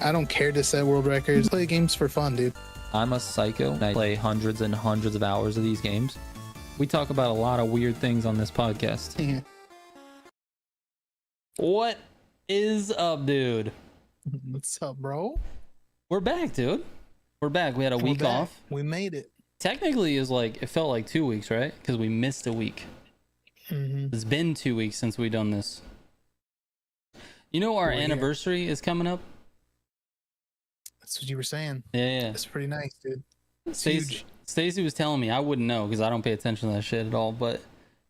I don't care to set world records. Play games for fun, dude. I'm a psycho. I play hundreds and hundreds of hours of these games. We talk about a lot of weird things on this podcast. Yeah. What is up, dude? What's up, bro? We're back, dude. We're back. We had a week off. We made it. Technically, it felt like 2 weeks, right? Because we missed a week. It's been 2 weeks since we done this. You know, our anniversary is coming up. That's what you were saying. Yeah. That's pretty nice, dude. It's huge. Stacy was telling me, I wouldn't know because I don't pay attention to that shit at all, but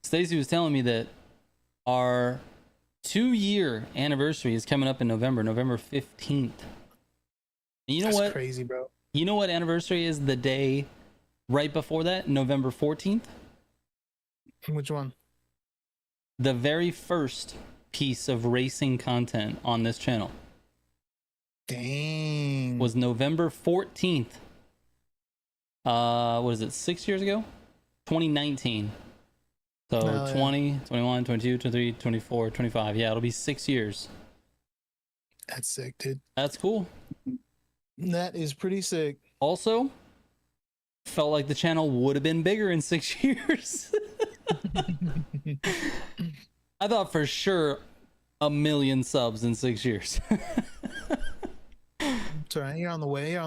Stacy was telling me that our 2-year anniversary is coming up in November 15th. And you know what? That's crazy, bro. You know what anniversary is the day right before that? November 14th? Which one? The very first piece of racing content on this channel. Dang. Was November 14th. What is it? 6 years ago? 2019. So 20, 21, 22, 23, 24, 25. Yeah, it'll be 6 years. That's sick, dude. That's cool. That is pretty sick. Also, felt like the channel would have been bigger in 6 years. I thought for sure 1 million subs in 6 years. It's all right. You're on the way. You're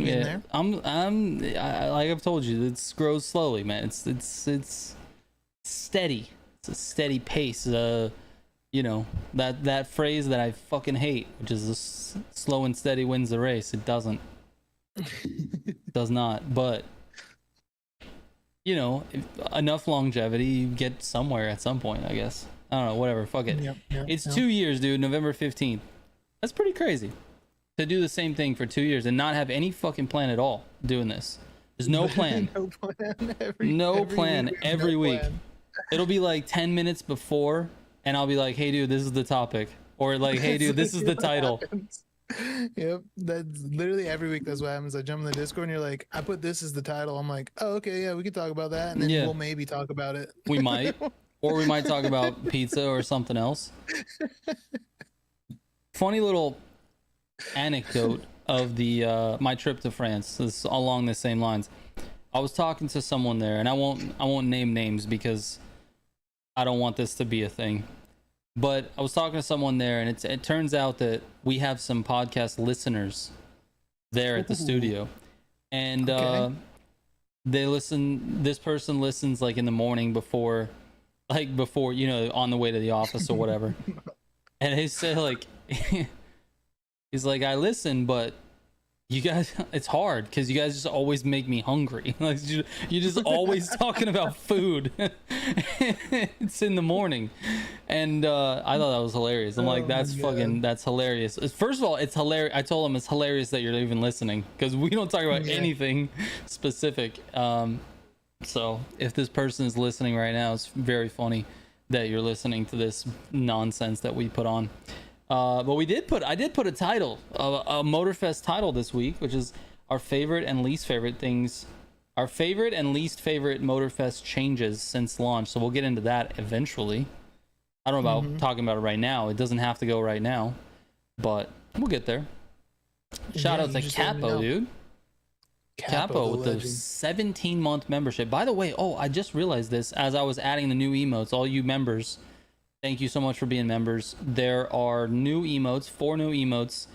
getting there. Like I've told you, it grows slowly, man. It's steady. It's a steady pace. You know, that phrase that I fucking hate, which is slow and steady wins the race. It doesn't. It does not. But you know, enough longevity, you get somewhere at some point, I guess. I don't know, whatever, fuck it. Yep, it's 2 years, dude. November 15th. That's pretty crazy to do the same thing for 2 years and not have any fucking plan at all doing this. There's no plan. No plan every week. It'll be like 10 minutes before and I'll be like, hey dude, this is the topic, or like, hey dude, this is the title. Yep, that's literally every week. That's what happens. I jump in the Discord and you're like, I put this as the title. I'm like, oh, okay, yeah, we can talk about that, and then we'll maybe talk about it. We might, or we might talk about pizza or something else. Funny little anecdote of the my trip to France. This along the same lines. I was talking to someone there, and I won't name names because I don't want this to be a thing. But I was talking to someone there, and it turns out that we have some podcast listeners there at the studio, and they listen. This person listens like in the morning before you know, on the way to the office or whatever. And he said like, he's like, I listen, but you guys, it's hard because you guys just always make me hungry. Like you're just always talking about food. It's in the morning, and I thought that was hilarious. I'm like, that's hilarious. First of all, it's hilarious. I told him it's hilarious that you're even listening because we don't talk about anything specific. So if this person is listening right now, it's very funny that you're listening to this nonsense that we put on. But I did put a title, a Motorfest title this week, which is our favorite and least favorite things, our favorite and least favorite Motorfest changes since launch. So we'll get into that eventually. I don't know about talking about it right now. It doesn't have to go right now, but we'll get there. Shout out to Capo, dude. Capo with the 17-month membership. By the way, I just realized this as I was adding the new emotes. All you members, thank you so much for being members. There are new emotes, 4 new emotes.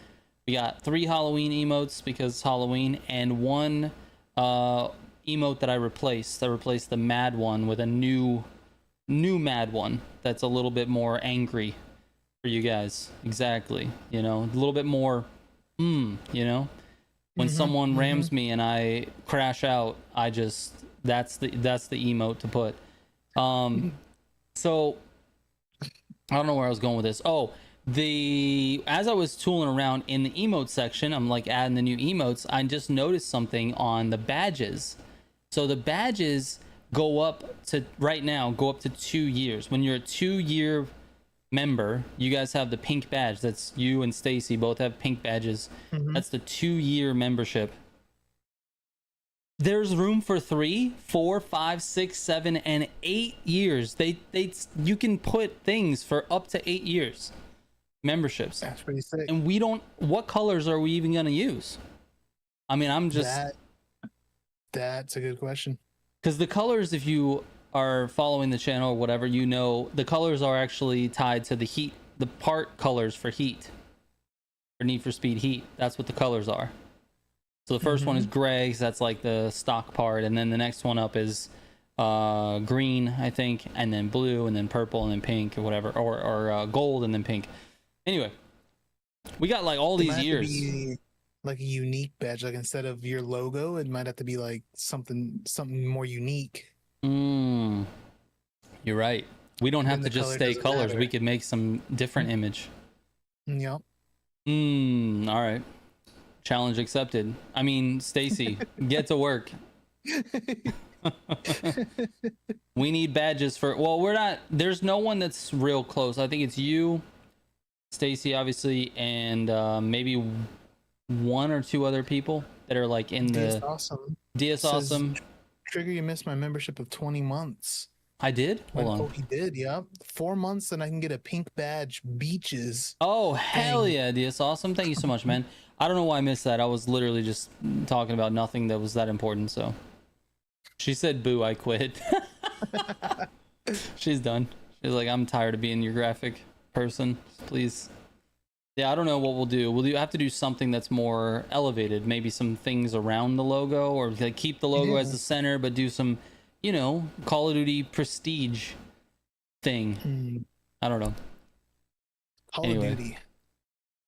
We got 3 Halloween emotes because it's Halloween, and 1 emote that I replaced. I replaced the mad one with a new mad one that's a little bit more angry for you guys. Exactly. You know, a little bit more, you know, when someone rams me and I crash out, that's the emote to put. So I don't know where I was going with this. As I was tooling around in the emote section, I'm like adding the new emotes. I just noticed something on the badges. So the badges go up to 2 years. When you're a 2-year member, you guys have the pink badge. That's you and Stacy both have pink badges. That's the 2-year membership. There's room for 3, 4, 5, 6, 7, and 8 years. You can put things for up to 8 years. memberships, That's pretty sick. and we don't. What colors are we even gonna use? I mean, I'm just that's a good question. because the colors, if you are following the channel or whatever, you know the colors are actually tied to the heat, the part colors for heat, for Need for Speed Heat. That's what the colors are. So the first one is gray, so that's like the stock part, and then the next one up is green, I think, and then blue, and then purple, and then pink, or whatever, or gold, and then pink. Anyway, we got like all these years. Like a unique badge, like instead of your logo, it might have to be like something more unique. You're right. We don't have to just stay colors. Matter. We could make some different image. Yep. All right. Challenge accepted. I mean, Stacy, get to work. We need badges for, well, we're not, there's no one that's real close. I think it's you, Stacy, obviously, and maybe one or two other people that are like in the DS Awesome. Trigger, you missed my membership of 20 months. I did? Hold on. Oh, he did, yeah. 4 months and I can get a pink badge, beaches. Oh, hell yeah, DS Awesome. Thank you so much, man. I don't know why I missed that. I was literally just talking about nothing that was that important, so. She said, boo, I quit. She's done. She's like, I'm tired of being your graphic person. Please. Yeah, I don't know what we'll do. We'll have to do something that's more elevated. Maybe some things around the logo, or like keep the logo as the center, but do some, you know, Call of Duty prestige thing. I don't know. Call of Duty.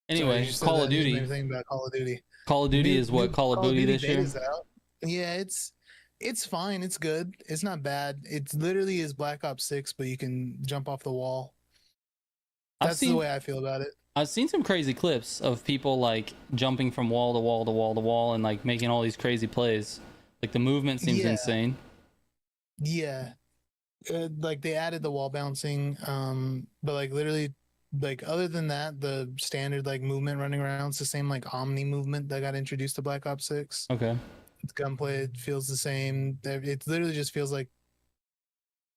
Anyway, Call of Duty. About Call of Duty. Call of Duty is what Call of Duty this year. Yeah, it's fine. It's good. It's not bad. It literally is Black Ops 6, but you can jump off the wall. That's the way I feel about it. I've seen some crazy clips of people like jumping from wall to wall to wall to wall and like making all these crazy plays. Like the movement seems insane. Yeah. Like they added the wall bouncing, but like literally, like other than that, the standard like movement running around, it's the same like Omni movement that got introduced to Black Ops 6. Okay. The gunplay feels the same. It literally just feels like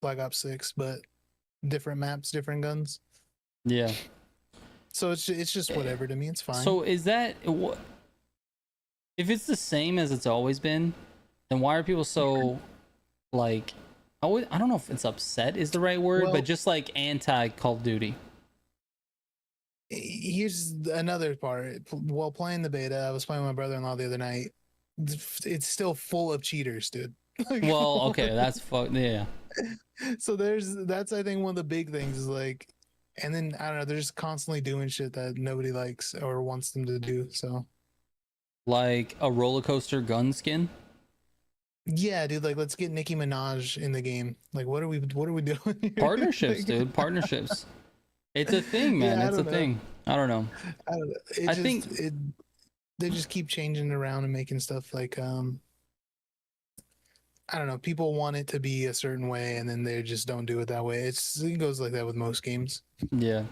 Black Ops 6, but different maps, different guns. Yeah. So it's just whatever to me. It's fine. So is that, if it's the same as it's always been, then why are people so like, I don't know if it's upset is the right word, but just like anti Call of Duty? Here's another part. While playing the beta, I was playing with my brother-in-law the other night. It's still full of cheaters, dude. Well, okay, that's yeah. So that's I think one of the big things is like, and then I don't know, they're just constantly doing shit that nobody likes or wants them to do. So, like a roller coaster gun skin. Yeah, dude. Like, let's get Nicki Minaj in the game. Like, what are we doing here? Partnerships, like, dude. Partnerships. It's a thing, man. Yeah, it's a thing. I don't know. I think they just keep changing it around and making stuff like I don't know. People want it to be a certain way, and then they just don't do it that way. It goes like that with most games. Yeah,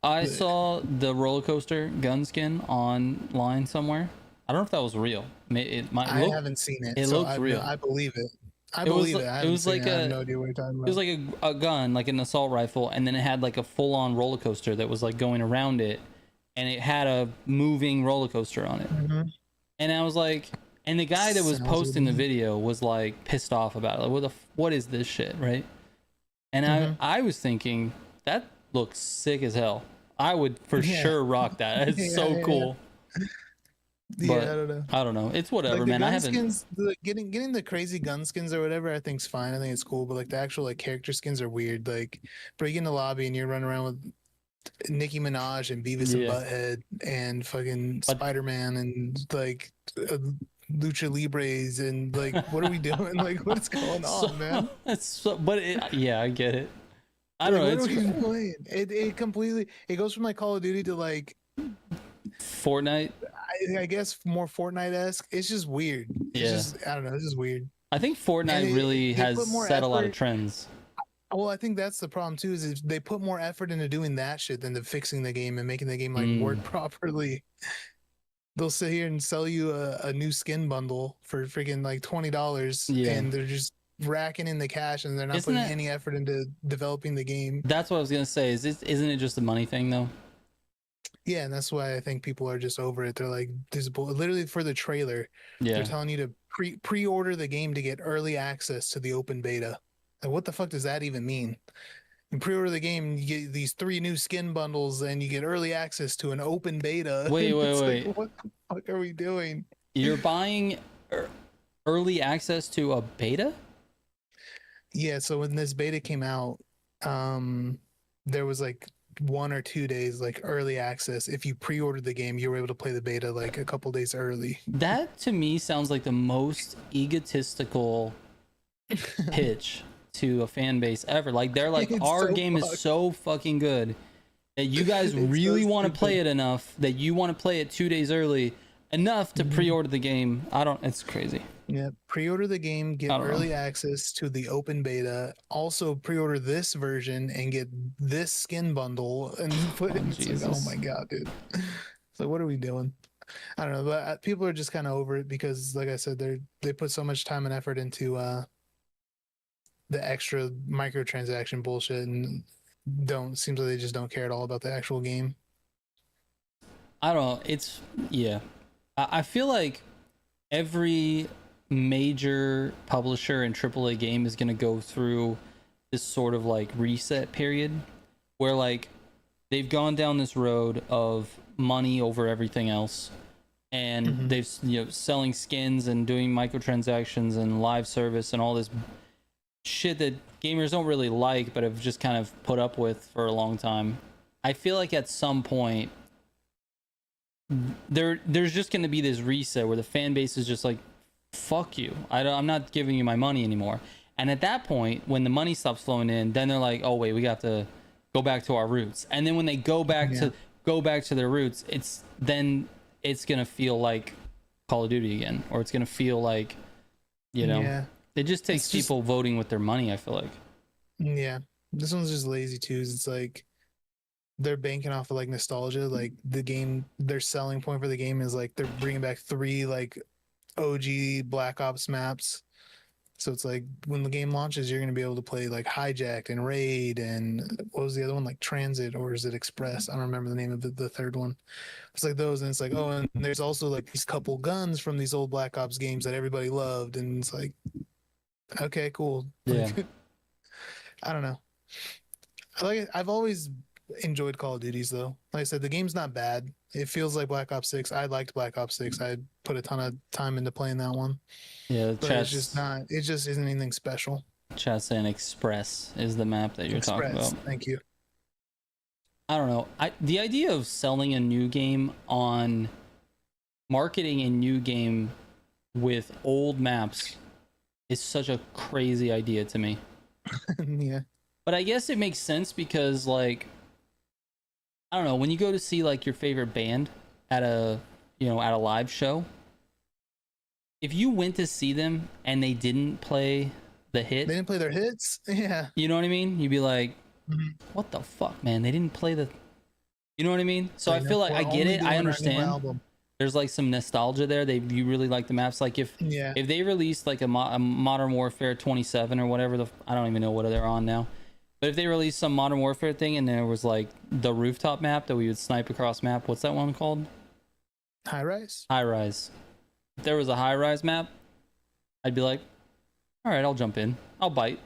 I saw the roller coaster gun skin online somewhere. I don't know if that was real. It might. I haven't seen it. It looks real. I believe it. I believe it. It was like I have no idea what you're talking about. It was like a gun, like an assault rifle, and then it had like a full-on roller coaster that was like going around it, and it had a moving roller coaster on it. Mm-hmm. And I was like, and the guy that was posting the video was like pissed off about it. Like, what is this shit, right? And I was thinking that looks sick as hell. I would for sure rock that. It's so cool. Yeah, but I don't know. It's whatever, like man. I haven't skins, getting the crazy gun skins or whatever. I think's fine. I think it's cool. But like the actual like character skins are weird. Like, bro, you get in the lobby and you're running around with Nicki Minaj and Beavis and Butthead and fucking Spider-Man and like Lucha Libres and like what are we doing? Like what's going on, man? Yeah, I get it. I don't know. What are we playing? It completely goes from like Call of Duty to like Fortnite. I guess more Fortnite-esque. It's just weird. It's just, I don't know. It's just weird. I think Fortnite really has set a lot of trends. Well, I think that's the problem too. Is they put more effort into doing that shit than to fixing the game and making the game like work properly. They'll sit here and sell you a new skin bundle for freaking like $20, and they're just racking in the cash, and they're not putting any effort into developing the game. That's what I was gonna say. Isn't it just a money thing though? Yeah, and that's why I think people are just over it. They're like, literally for the trailer, they're Yeah. telling you to pre-order the game to get early access to the open beta. Like, what the fuck does that even mean? You pre-order the game, you get these 3 new skin bundles, and you get early access to an open beta. Wait, wait, It's like, wait. what the fuck are we doing? You're buying early access to a beta? Yeah, so when this beta came out, um, there was like 1 or 2 days like early access. If you pre-ordered the game, you were able to play the beta like a couple days early. That to me sounds like the most egotistical pitch to a fan base ever. Like they're like, It's our so game is fucked. so fucking good that you guys It's really so want to play stupid. it enough that you want to play it 2 days early enough to pre-order the game. I don't. It's crazy. Yeah, pre-order the game, get I don't know. early access to the open beta. Also, pre-order this version and get this skin bundle. And put Oh it's like, oh Jesus. my god, dude. It's like, what are we doing? I don't know, but people are just kind of over it because, like I said, they put so much time and effort into the extra microtransaction bullshit, and don't seems like they just don't care at all about the actual game. I don't know. It's yeah. I feel like every major publisher and AAA game is gonna go through this sort of like reset period where like they've gone down this road of money over everything else, and they've selling skins and doing microtransactions and live service and all this shit that gamers don't really like but have just kind of put up with for a long time. I feel like at some point there's just going to be this reset where the fan base is just like, fuck you, I'm not giving you my money anymore. And at that point when the money stops flowing in, then they're like, oh wait, we got to go back to our roots. And then when they go back to their roots, it's gonna feel like Call of Duty again, or it's gonna feel like, Yeah, it just takes it's just people voting with their money, I feel like. yeah. This one's just lazy too. It's like they're banking off of like nostalgia. Like the game, their selling point for the game is like they're bringing back 3 like OG Black Ops maps. So it's like when the game launches, you're gonna be able to play like Hijacked and Raid and what was the other one, like Transit, or is it Express? I don't remember the name of the third one. It's like those, and it's like, oh, and there's also like these couple guns from these old Black Ops games that everybody loved, and it's like, okay, cool. Yeah. Like, I don't know. I've always enjoyed Call of Duties though. Like I said, the game's not bad. It feels like Black Ops 6. I liked Black Ops 6. I put a ton of time into playing that one. Yeah, But it's just not, it just isn't anything special. chat saying Express is the map that you're talking Express. about. Thank you. I don't know. The idea of selling a new game on marketing a new game with old maps is such a crazy idea to me. Yeah. But I guess it makes sense because, like, I don't know, when you go to see like your favorite band at a live show, if you went to see them and they didn't play the hit, They didn't play their hits. Yeah. you know what I mean? You'd be like, Mhm. what the fuck, man? They didn't play the, you know what I mean? So I Like, feel like we're I get only it. doing I our new understand. album. There's like some nostalgia there. You really like the maps. Like if Yeah. they released like a Modern Warfare 27 or whatever I don't even know what they're on now. But if they released some Modern Warfare thing and there was like the rooftop map that we would snipe across map, what's that one called? High Rise. High Rise. If there was a High Rise map, I'd be like, all right, I'll jump in. I'll bite.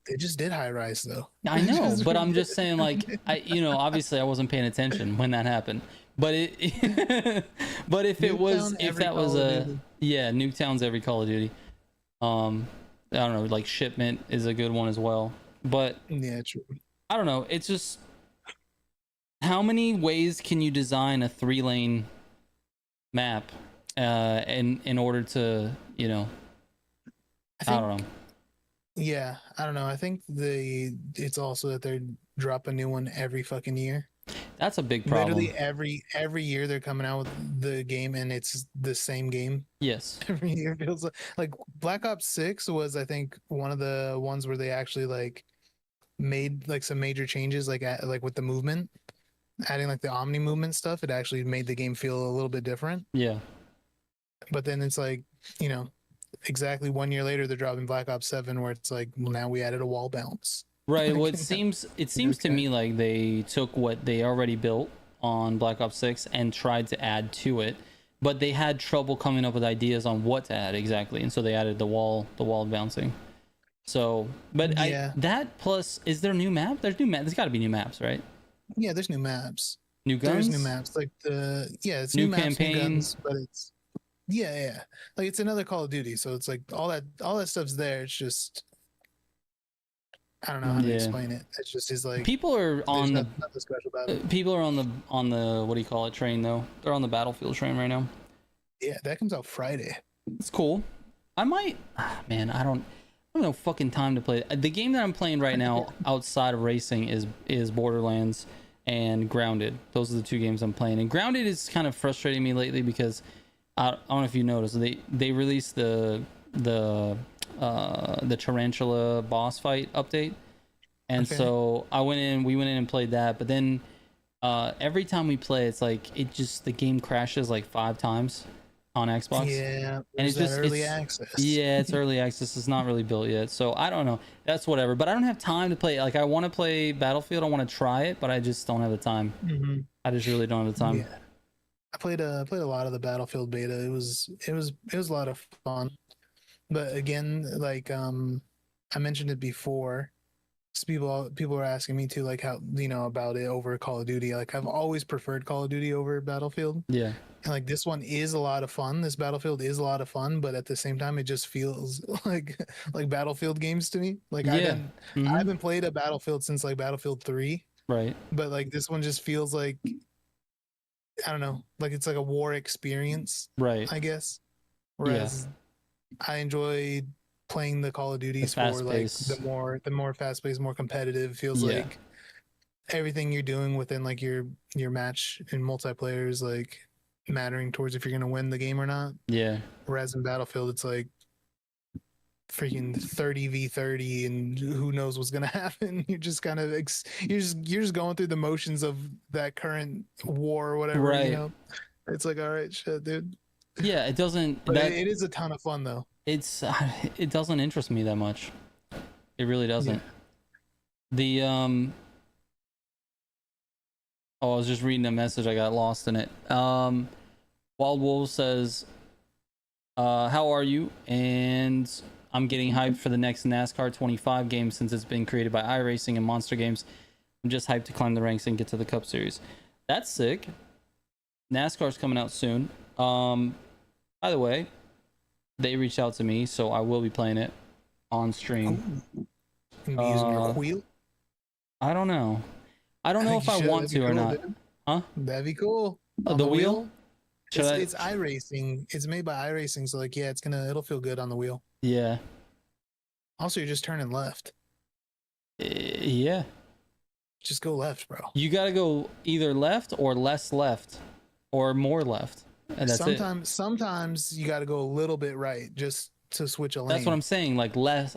They just did High Rise though. I know, but I'm just saying, like, obviously I wasn't paying attention when that happened. But but if it was, Nuketown, if every that was Call of a, Duty. yeah, Nuketown's every Call of Duty. I don't know, like Shipment is a good one as well. But Yeah, true. I don't know. It's just, how many ways can you design a 3-lane map, in order to, I don't know. Yeah, I don't know. I think it's also that they drop a new one every fucking year. That's a big problem. Literally every year they're coming out with the game, and it's the same game Yes. every year. Feels like Black Ops 6 was, I think, one of the ones where they actually like made like some major changes, like like with the movement, adding like the Omni movement stuff. It actually made the game feel a little bit different. Yeah. But then it's like, exactly 1 year later they're dropping Black Ops 7, where it's like, well, now we added a wall bounce. Right. Like, Well, it seems to okay. me like they took what they already built on Black Ops 6 and tried to add to it, but they had trouble coming up with ideas on what to add exactly, and so they added the wall bouncing. So, but Yeah. that plus, is there new map? There's new map. There's got to be new maps, right? Yeah, there's new maps. New There's new guns, maps. Like it's new new maps, new campaign. guns, but it's yeah. Like it's another Call of Duty, so it's like all that stuff's there. It's just I don't know how to Yeah. explain it. It's just is like People are on the nothing special about it. people are on the what do you call it, train though. They're on the Battlefield train right now. Yeah, that comes out Friday. It's cool. I might, man, I don't have no fucking time to play. The game that I'm playing right now outside of racing is Borderlands and Grounded. Those are the two games I'm playing. And Grounded is kind of frustrating me lately because I don't know if you noticed, they released the tarantula boss fight update, and Okay. so we went in and played that, but then every time we play, it's like the game crashes like 5 times on Xbox. Yeah, and it's just early access. Yeah, it's early access. It's not really built yet, so I don't know. That's whatever. But I don't have time to play. Like, I want to play Battlefield. I want to try it, but I just don't have the time. Mm-hmm. I just really don't have the time. Yeah, I played a lot of the Battlefield beta. It was a lot of fun. But again, like I mentioned it before. 'Cause people are asking me too, like how about it over Call of Duty. Like I've always preferred Call of Duty over Battlefield. Yeah. And like this one is a lot of fun. This Battlefield is a lot of fun, but at the same time, it just feels like Battlefield games to me. Like Yeah. I haven't played a Battlefield since like Battlefield 3, Right. but like this one just feels like I don't know, like it's like a war experience, Right. I guess. Whereas I enjoy playing the Call of Duties for like the more fast paced, more competitive. Feels like everything you're doing within like your match in multiplayer is like mattering towards if you're gonna win the game or not. Yeah. Whereas in Battlefield, it's like freaking 30v30, and who knows what's gonna happen. You're just kind of you're just going through the motions of that current war or whatever. Right. It's like, all right, shit, dude. Yeah, it doesn't. But it is a ton of fun though. It doesn't interest me that much. It really doesn't. The Oh, I was just reading a message. I got lost in it. Wild Wolves says, how are you? And I'm getting hyped for the next NASCAR 25 game since it's been created by iRacing and Monster Games. I'm just hyped to climb the ranks and get to the Cup Series. That's sick. NASCAR's coming out soon. By the way, they reached out to me, so I will be playing it on stream. Using your wheel? I don't know. I don't know if I want to or not. Dude. Huh? That'd be cool. The wheel? It's iRacing. It's made by iRacing, so like it'll feel good on the wheel. Yeah. Also, you're just turning left. Yeah. Just go left, bro. You gotta go either left or less left, or more left. And that's sometimes you gotta go a little bit right just to switch a lane. That's what I'm saying. Like less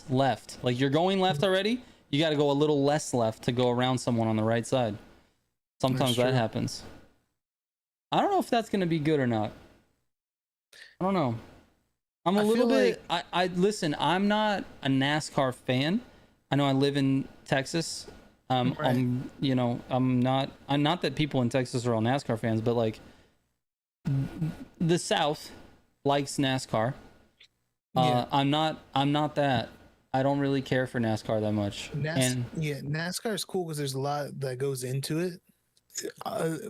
left. Like you're going left already. You got to go a little less left to go around someone on the right side. Sometimes that happens. I don't know if that's going to be good or not. I don't know. I'm a little bit... I listen, I'm not a NASCAR fan. I know I live in Texas. Right. I'm not that people in Texas are all NASCAR fans, but like the South likes NASCAR. I'm not that. I don't really care for NASCAR that much. NASCAR is cool because there's a lot that goes into it.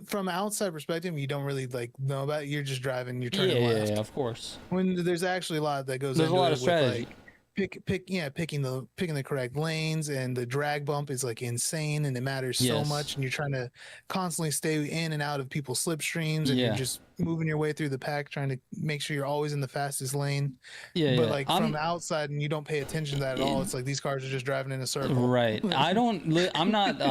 From an outside perspective, you don't really like know about it. You're just driving. You're turning left. Yeah, of course. When there's actually a lot that goes. There's into a lot it of strategy. With, like, picking the correct lanes, and the drag bump is like insane, and it matters so much, and you're trying to constantly stay in and out of people's slipstreams, and you're just moving your way through the pack, trying to make sure you're always in the fastest lane. But like from outside, and you don't pay attention to that at all. It's like these cars are just driving in a circle. Right. I'm not.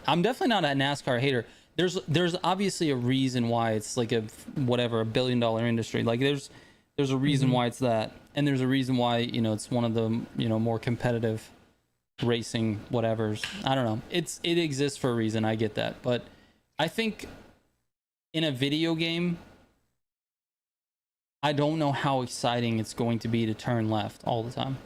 I'm definitely not a NASCAR hater. There's obviously a reason why it's like $1 billion industry. Like there's a reason why it's that, and there's a reason why it's one of the more competitive racing whatevers. I don't know. It exists for a reason. I get that, but I think in a video game, I don't know how exciting it's going to be to turn left all the time.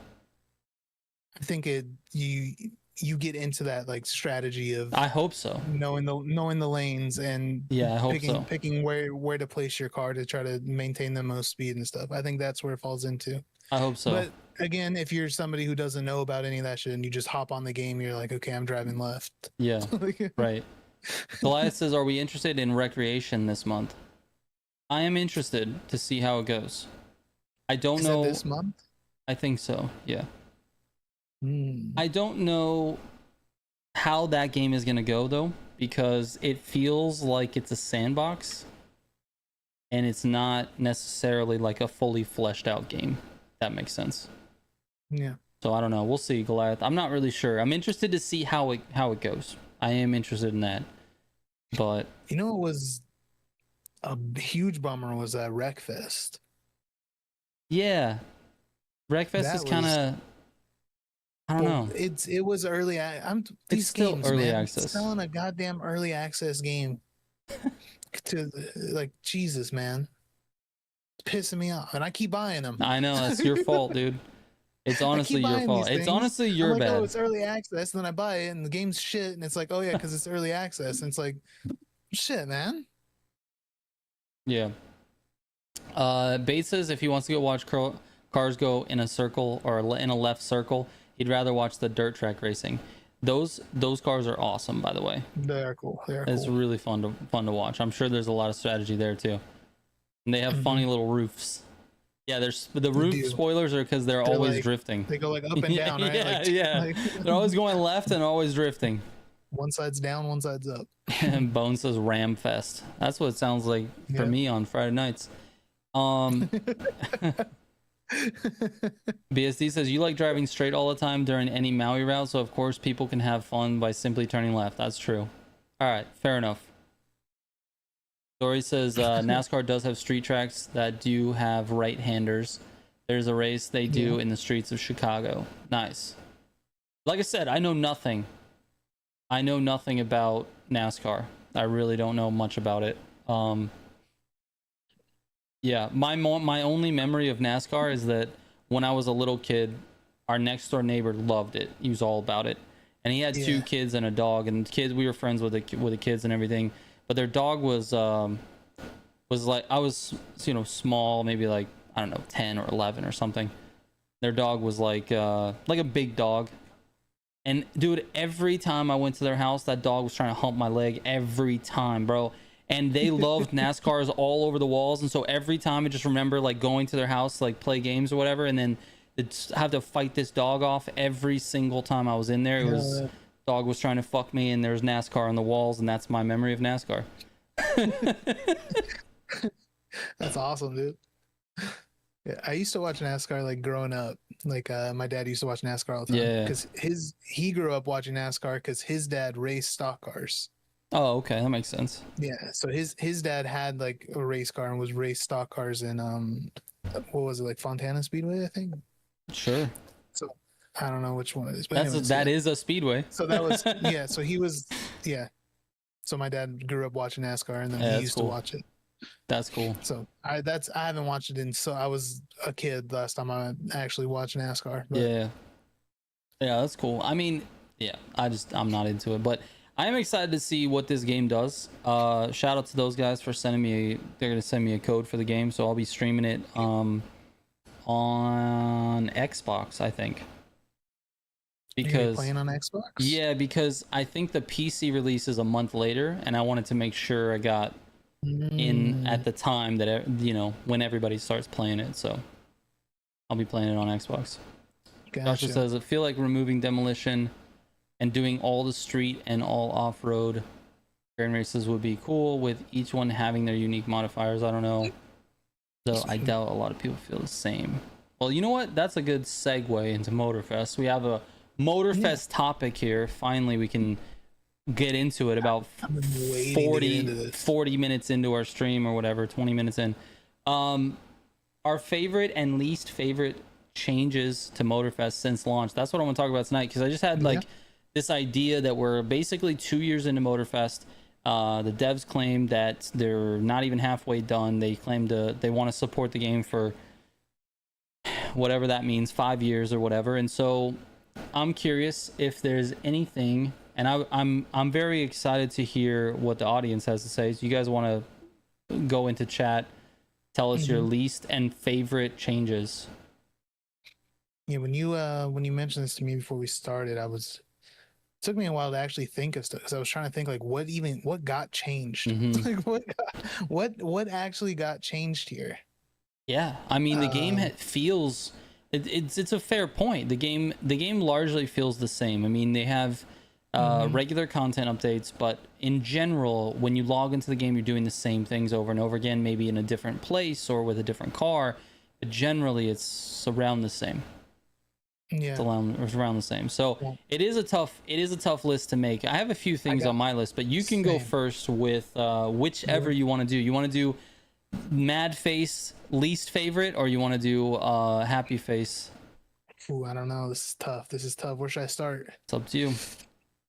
I think you you get into that like strategy of I hope so. knowing the lanes and Yeah, I hope so. picking where to place your car to try to maintain the most speed and stuff. I think that's where it falls into. I hope so. But again, if you're somebody who doesn't know about any of that shit and you just hop on the game, you're like, okay, I'm driving left. Yeah, right. Goliath says, are we interested in recreation this month? I am interested to see how it goes. I don't know. This month? I think so, yeah. Hmm. I don't know how that game is going to go, though, because it feels like it's a sandbox and it's not necessarily like a fully fleshed out game. That makes sense. Yeah. So I don't know. We'll see, Goliath. I'm not really sure. I'm interested to see how it goes. I am interested in that. But you know, it was a huge bummer was that Wreckfest. Yeah, Wreckfest is kind of. I don't know. It was early. It's still games, early man, access. Selling a goddamn early access game to like Jesus, man. It's pissing me off, and I keep buying them. I know that's your fault, dude. It's honestly your fault. It's honestly your bad. Oh, it's early access, and then I buy it, and the game's shit, and it's like, oh yeah, because it's early access, and it's like, shit, man. Yeah. Bates says if he wants to go watch cars go in a circle or in a left circle, he'd rather watch the dirt track racing. Those cars are awesome, by the way. They are cool. It's really fun to watch. I'm sure there's a lot of strategy there too. And they have funny little roofs. Yeah, the roof spoilers are because they're always like, drifting. They go like up and down, right? Yeah, like, yeah. Like, they're always going left and always drifting. One side's down, one side's up. And Bone says Ram Fest. That's what it sounds like for me on Friday nights. BSD says you like driving straight all the time during any Maui route, so of course people can have fun by simply turning left. That's true. All right, fair enough. Dory says NASCAR does have street tracks that do have right-handers. There's a race they do in the streets of Chicago. Nice. Like I said, I know nothing about NASCAR. I really don't know much about it. Yeah, my only memory of NASCAR is that when I was a little kid, our next door neighbor loved it. He was all about it, and he had 2 kids and a dog. And kids, we were friends with the kids and everything. But their dog was like, I was, small, maybe like, I don't know, 10 or 11 or something. Their dog was like a big dog. And dude, every time I went to their house, that dog was trying to hump my leg every time, bro. And they loved NASCARs all over the walls. And so every time I just remember like going to their house, like play games or whatever, and then have to fight this dog off every single time I was in there. It was dog was trying to fuck me, and there's NASCAR on the walls, and that's my memory of NASCAR. That's awesome, dude. Yeah, I used to watch NASCAR like growing up. Like my dad used to watch NASCAR all the time. Yeah. Because he grew up watching NASCAR because his dad raced stock cars. Oh, okay, that makes sense. Yeah, so his dad had like a race car and was raced stock cars in what was it, like Fontana Speedway, I think. Sure. So I don't know which one it is, but that is a speedway. So that was So he was So my dad grew up watching NASCAR, and then he used to watch it. That's cool. So I haven't watched it so I was a kid last time I actually watched NASCAR. But. Yeah, that's cool. I mean, yeah, I'm not into it, but I am excited to see what this game does. Shout out to those guys for sending me. They're gonna send me a code for the game, so I'll be streaming it on Xbox, I think. Because playing on Xbox? Yeah, because I think the PC release is a month later, and I wanted to make sure I got in at the time that when everybody starts playing it. So I'll be playing it on Xbox. Gotcha. Joshua says I feel like removing demolition and doing all the street and all off-road grand races would be cool, with each one having their unique modifiers. I don't know, though. I doubt a lot of people feel the same. Well, you know what? That's a good segue into Motorfest. We have a Motorfest topic here. Finally, we can get into it about 40 minutes into our stream or whatever, 20 minutes in. Our favorite and least favorite changes to Motorfest since launch. That's what I want to talk about tonight, because I just had this idea that we're basically 2 years into Motorfest. The devs claim that they're not even halfway done. They claim they want to support the game for whatever that means, 5 years or whatever. And so I'm curious if there's anything, and I'm very excited to hear what the audience has to say. So you guys want to go into chat, tell us your least and favorite changes. Yeah, when you mentioned this to me before we started, it took me a while to actually think of stuff because I was trying to think like what got changed, like what actually got changed here. Yeah, I mean the game feels it's a fair point. The game largely feels the same. I mean they have regular content updates, but in general, when you log into the game, you're doing the same things over and over again, maybe in a different place or with a different car, but generally it's around the same. Yeah, it's around the same. So it is a tough list to make. I have a few things on my list, but you can go first with whichever you want to do. You want to do mad face least favorite, or you want to do happy face? Ooh, I don't know. This is tough. Where should I start? It's up to you.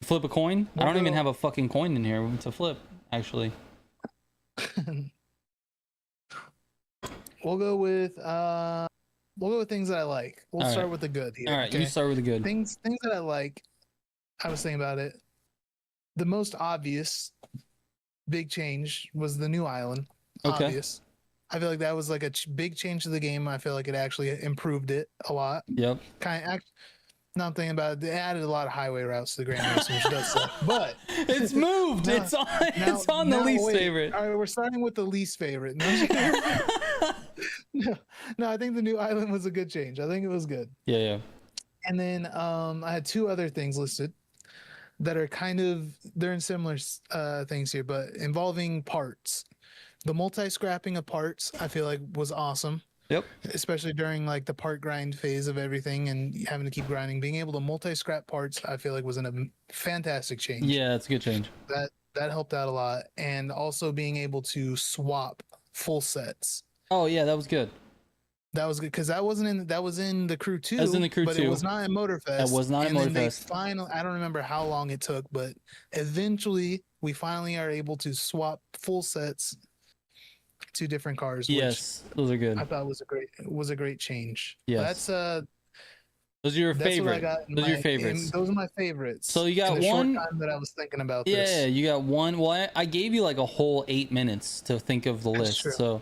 Flip a coin. I don't even have a fucking coin in here to flip, actually. We'll go with things that I like. We'll start with the good here. All right, you start with the good. Things that I like. I was thinking about it. The most obvious big change was the new island. Okay. Obvious. I feel like that was like a big change to the game. I feel like it actually improved it a lot. Yep. Now I'm thinking about it, they added a lot of highway routes to the Grand Racing, which does suck. But it's moved. It's on the least favorite. All right, we're starting with the least favorite. No, I think the new island was a good change. I think it was good. Yeah. And then I had two other things listed that are they're in similar things here, but involving parts. The multi-scrapping of parts, I feel like was awesome. Yep. Especially during like the part grind phase of everything and having to keep grinding. Being able to multi-scrap parts, I feel like was a fantastic change. Yeah, it's a good change. That helped out a lot. And also being able to swap full sets. Oh yeah, that was good. That was good because that was in the crew 2. That was in the crew 2. But it was not in Motorfest. That was not in Motorfest. I don't remember how long it took, but eventually we finally are able to swap full sets to different cars. Yes, those are good. I thought was a great change. Yes. That's those are your favorite. Those are your favorites. Those are my favorips. So you got one short time that I was thinking about this. Yeah, you got one. Well, I gave you like a whole 8 minutes to think of the list. True. So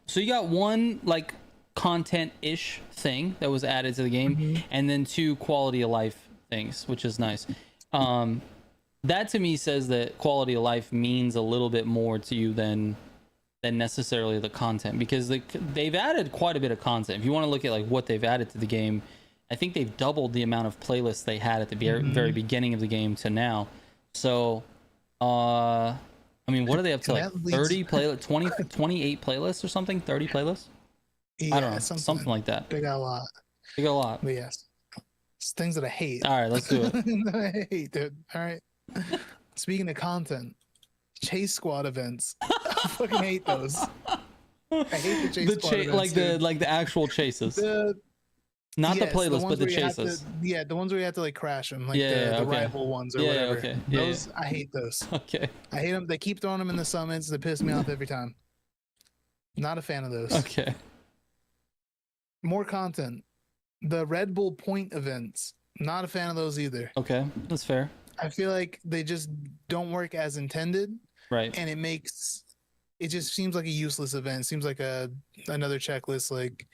so you got one like content-ish thing that was added to the game, and then 2 quality of life things, which is nice. That to me says that quality of life means a little bit more to you than necessarily the content, because they've added quite a bit of content. If you want to look at like what they've added to the game, I think they've doubled the amount of playlists they had at the very beginning of the game to now. So I mean, what are they up to, like 30 playlists, 28 playlists or something, 30 playlists? Yeah, I don't know, something like that. They got a lot. But yes, it's things that I hate. All right, let's do it. That I hate, dude. All right. Speaking of content, chase squad events. I fucking hate those. I hate the chase squad events, like the actual chases. Not the playlist, but the chases. The ones where you have to like crash them, like the rival ones or whatever. Okay. Those I hate those. Okay. I hate them. They keep throwing them in the summits. They piss me off every time. Not a fan of those. Okay. More content. The Red Bull Point events. Not a fan of those either. Okay, that's fair. I feel like they just don't work as intended. Right. And it just seems like a useless event. It seems like another checklist. Like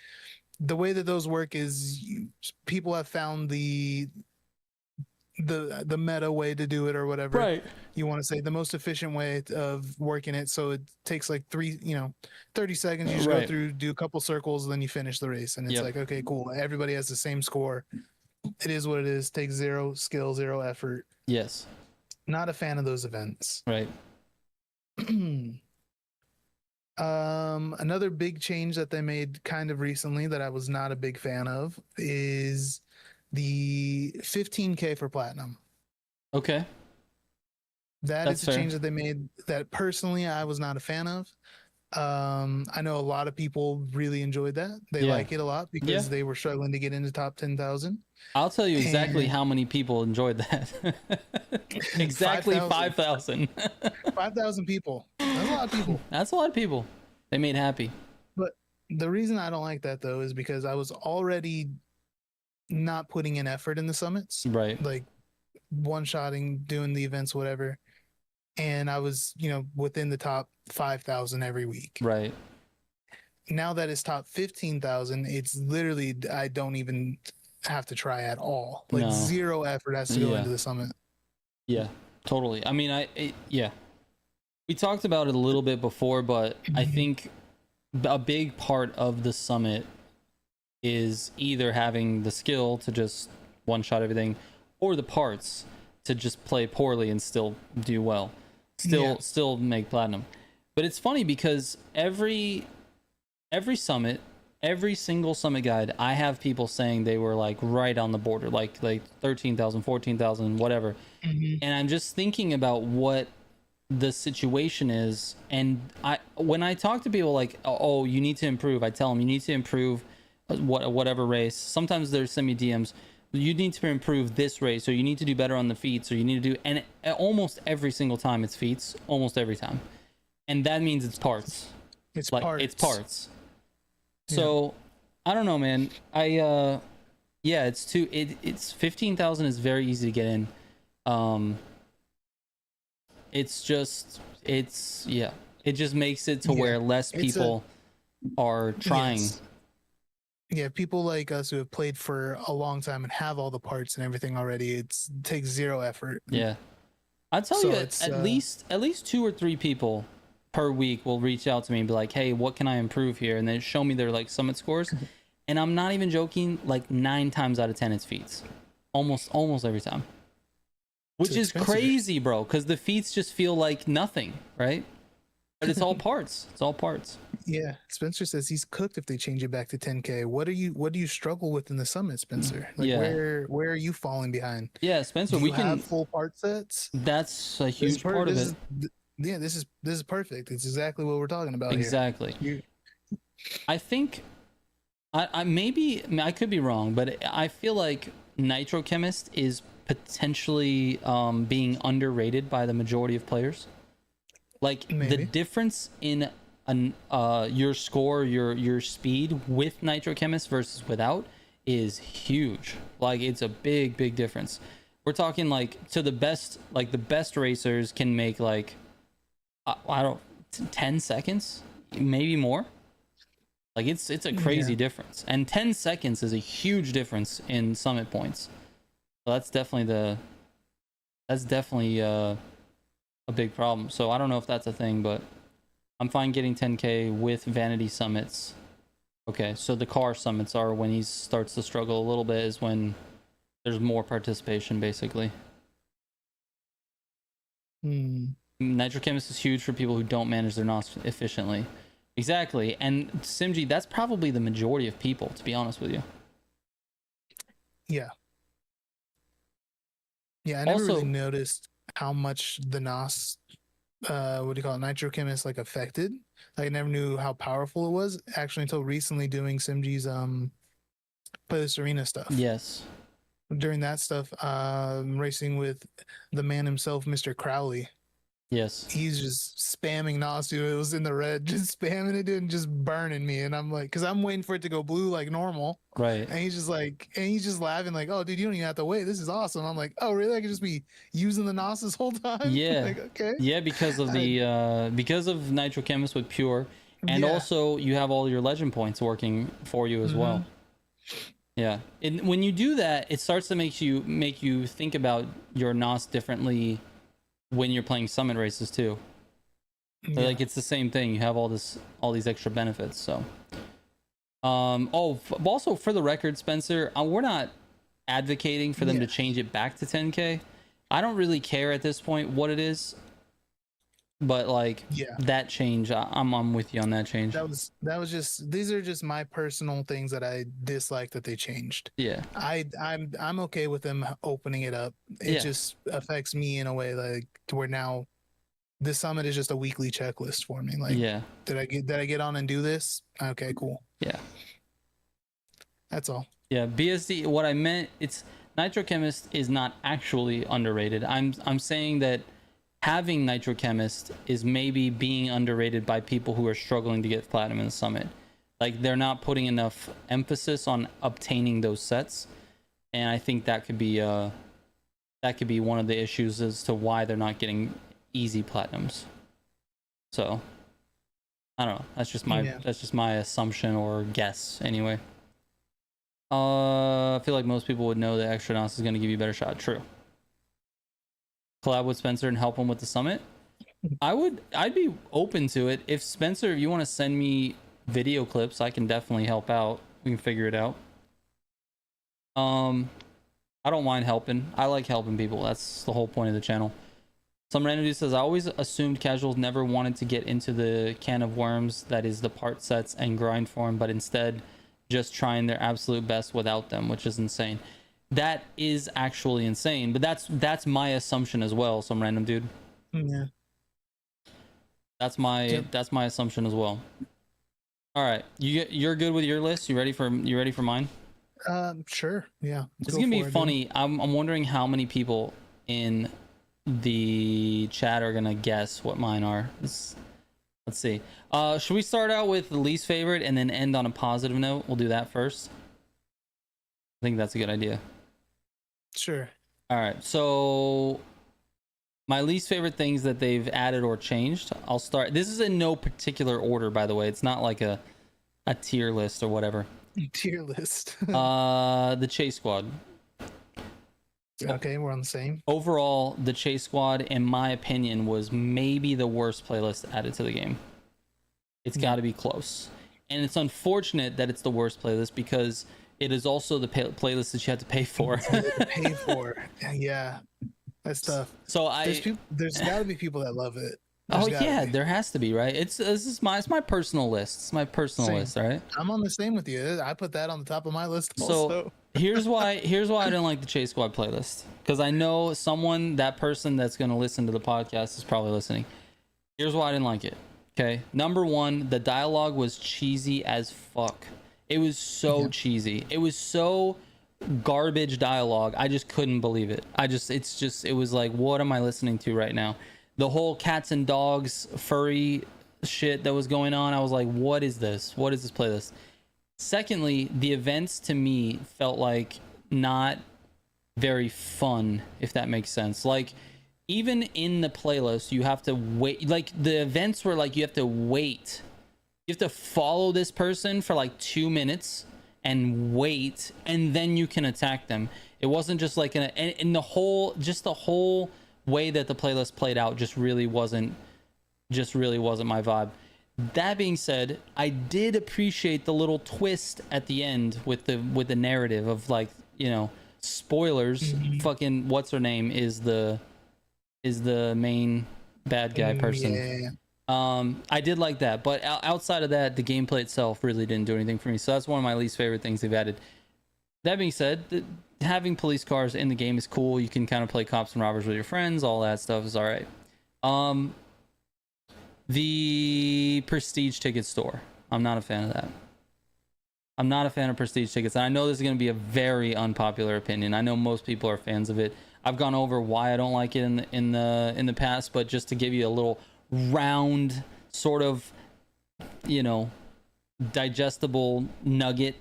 the way that those work is people have found the meta way to do it or whatever. Right. You want to say the most efficient way of working it. So it takes like 30 seconds. You just go through, do a couple circles, and then you finish the race. And it's like, okay, cool. Everybody has the same score. It is what it is. Takes 0 skill, 0 effort. Yes. Not a fan of those events. Right. Another big change that they made kind of recently that I was not a big fan of is the 15K for platinum. Okay. That's a change that they made that personally I was not a fan of. I know a lot of people really enjoyed that. They like it a lot because they were struggling to get into top 10,000. I'll tell you exactly how many people enjoyed that. Exactly 5,000. 5,000 people. That's a lot of people. That's a lot of people. They made happy. But the reason I don't like that though is because I was already not putting in effort in the summits, Right. like one-shotting, doing the events, whatever. And I was, within the top 5,000 every week. Right. Now that it's top 15,000, it's literally, I don't even have to try at all. Like No. zero effort has to go into the summit. Yeah, totally. I mean, yeah, we talked about it a little bit before, but I think a big part of the summit is either having the skill to just one shot everything, or the parts to just play poorly and still do well, still make platinum. But it's funny because every summit, every single summit guide, I have people saying they were like right on the border, like 13,000, 14,000, whatever. And I'm just thinking about what the situation is, and when I talk to people like, oh, you need to improve, I tell them you need to improve whatever race. Sometimes they're send me DMs, you need to improve this race, or you need to do better on the feats, or you need to do, and almost every single time it's feats, almost every time, and that means it's parts. It's parts. So I don't know, man. It's 15,000 is very easy to get in. It just makes it to where less people are trying. Yeah, people like us who have played for a long time and have all the parts and everything already, it takes zero effort. Yeah, I'll tell you, at least 2 or 3 people per week will reach out to me and be like, hey, what can I improve here? And they show me their like summit scores. And I'm not even joking, like 9 times out of 10 it's feats. Almost every time. Which is crazy, bro, because the feats just feel like nothing, right? But it's all parts. It's all parts. Yeah, Spencer says he's cooked if they change it back to 10K. What do you struggle with in the summit, Spencer? Like where are you falling behind? Yeah, Spencer, we can have full part sets. That's a huge part of it. This is perfect. It's exactly what we're talking about. Exactly. Here. I think I could be wrong, but I feel like Nitro Chemist is potentially being underrated by the majority of players. Like the difference in your score, your speed with Nitro Chemist versus without is huge. Like it's a big difference. We're talking like the best racers can make like I don't 10 seconds, maybe more. Like it's a crazy difference, and 10 seconds is a huge difference in summit points. So that's definitely a big problem. So I don't know if that's a thing, but I'm fine getting 10K with vanity summits. Okay, so the car summits are when he starts to struggle a little bit, is when there's more participation, basically. Nitro Chemist is huge for people who don't manage their NOS efficiently. Exactly, and Simji, that's probably the majority of people, to be honest with you. Yeah. Yeah, I never really noticed how much the NOS, Nitro Chemist, like affected. Like, I never knew how powerful it was, actually, until recently doing Simji's Playlist Arena stuff. Yes. During that stuff, racing with the man himself, Mr. Crowley. Yes. He's just spamming NOS, dude. It was in the red, just spamming it, dude, and just burning me. And I'm like, because I'm waiting for it to go blue like normal. Right. And he's just laughing, like, oh, dude, you don't even have to wait. This is awesome. I'm like, oh, really? I could just be using the NOS this whole time? Yeah. Like, okay. Yeah, because of because of Nitro Chemist with Pure. And also you have all your legend points working for you as well. Yeah. And when you do that, it starts to make you think about your NOS differently when you're playing summit races too. Like it's the same thing. You have all these extra benefits. So also for the record, Spencer, we're not advocating for them to change it back to 10K. I don't really care at this point what it is, but like that change, I'm with you on that change. That was just, these are just my personal things that I dislike that they changed. Yeah. I'm okay with them opening it up. It just affects me in a way like to where now this summit is just a weekly checklist for me. Like, did I get on and do this? Okay, cool. Yeah. That's all. Yeah, BSD, what I meant, it's Nitro Chemist is not actually underrated. I'm saying that having Nitro Chemist is maybe being underrated by people who are struggling to get platinum in the summit. Like they're not putting enough emphasis on obtaining those sets. and I think that could be one of the issues as to why they're not getting easy platinums. So I don't know. That's just my assumption or guess anyway. I feel like most people would know that Extranauts is going to give you a better shot. True. Collab with Spencer and help him with the summit. I'd be open to it. If Spencer, if you want to send me video clips, I can definitely help out. We can figure it out. I don't mind helping. I like helping people. That's the whole point of the channel. Some random dude says, I always assumed casuals never wanted to get into the can of worms that is the part sets and grind for them, but instead just trying their absolute best without them, which is insane. That is actually insane, but that's my assumption as well. Some random dude. Yeah. That's my assumption as well. All right, you're good with your list. You ready for mine? Sure. Yeah. It's gonna be funny. I'm wondering how many people in the chat are gonna guess what mine are. Let's see. Should we start out with the least favorite and then end on a positive note? We'll do that first. I think that's a good idea. Sure. All right. So my least favorite things that they've added or changed. I'll start. This is in no particular order, by the way. It's not like a tier list or whatever. Tier list. The Chase Squad. Okay, we're on the same. Overall, the Chase Squad, in my opinion, was maybe the worst playlist added to the game. It's got to be close. And it's unfortunate that it's the worst playlist because it is also the playlist that you have to pay for. Pay for. Yeah. That's tough. So there's got to be people that love it. There has to be, right? It's my personal list. It's my personal list, right? I'm on the same with you. I put that on the top of my list also. So here's why I didn't like the Chase Squad playlist, because I know that person that's going to listen to the podcast is probably listening. Here's why I didn't like it. Okay, number one, the dialogue was cheesy as fuck. It was so cheesy. It was so garbage dialogue. I just couldn't believe it. It was like, what am I listening to right now? The whole cats and dogs furry shit that was going on, I was like, what is this? What is this playlist? Secondly, the events to me felt like not very fun, if that makes sense. Like, even in the playlist, you have to wait. Like, the events were like, you have to wait. You have to follow this person for like 2 minutes and wait, and then you can attack them. It wasn't just like the whole way that the playlist played out just really wasn't my vibe. That being said, I did appreciate the little twist at the end with the narrative of, like, you know, spoilers. Fucking what's her name is the main bad guy person. Yeah. I did like that, but outside of that, the gameplay itself really didn't do anything for me. So that's one of my least favorite things they've added. That being said, having police cars in the game is cool. You can kind of play cops and robbers with your friends. All that stuff is all right. The prestige ticket store, I'm not a fan of that. I'm not a fan of prestige tickets, and I know this is going to be a very unpopular opinion. I know most people are fans of it. I've gone over why I don't like it in the past, but just to give you a little round sort of, you know, digestible nugget.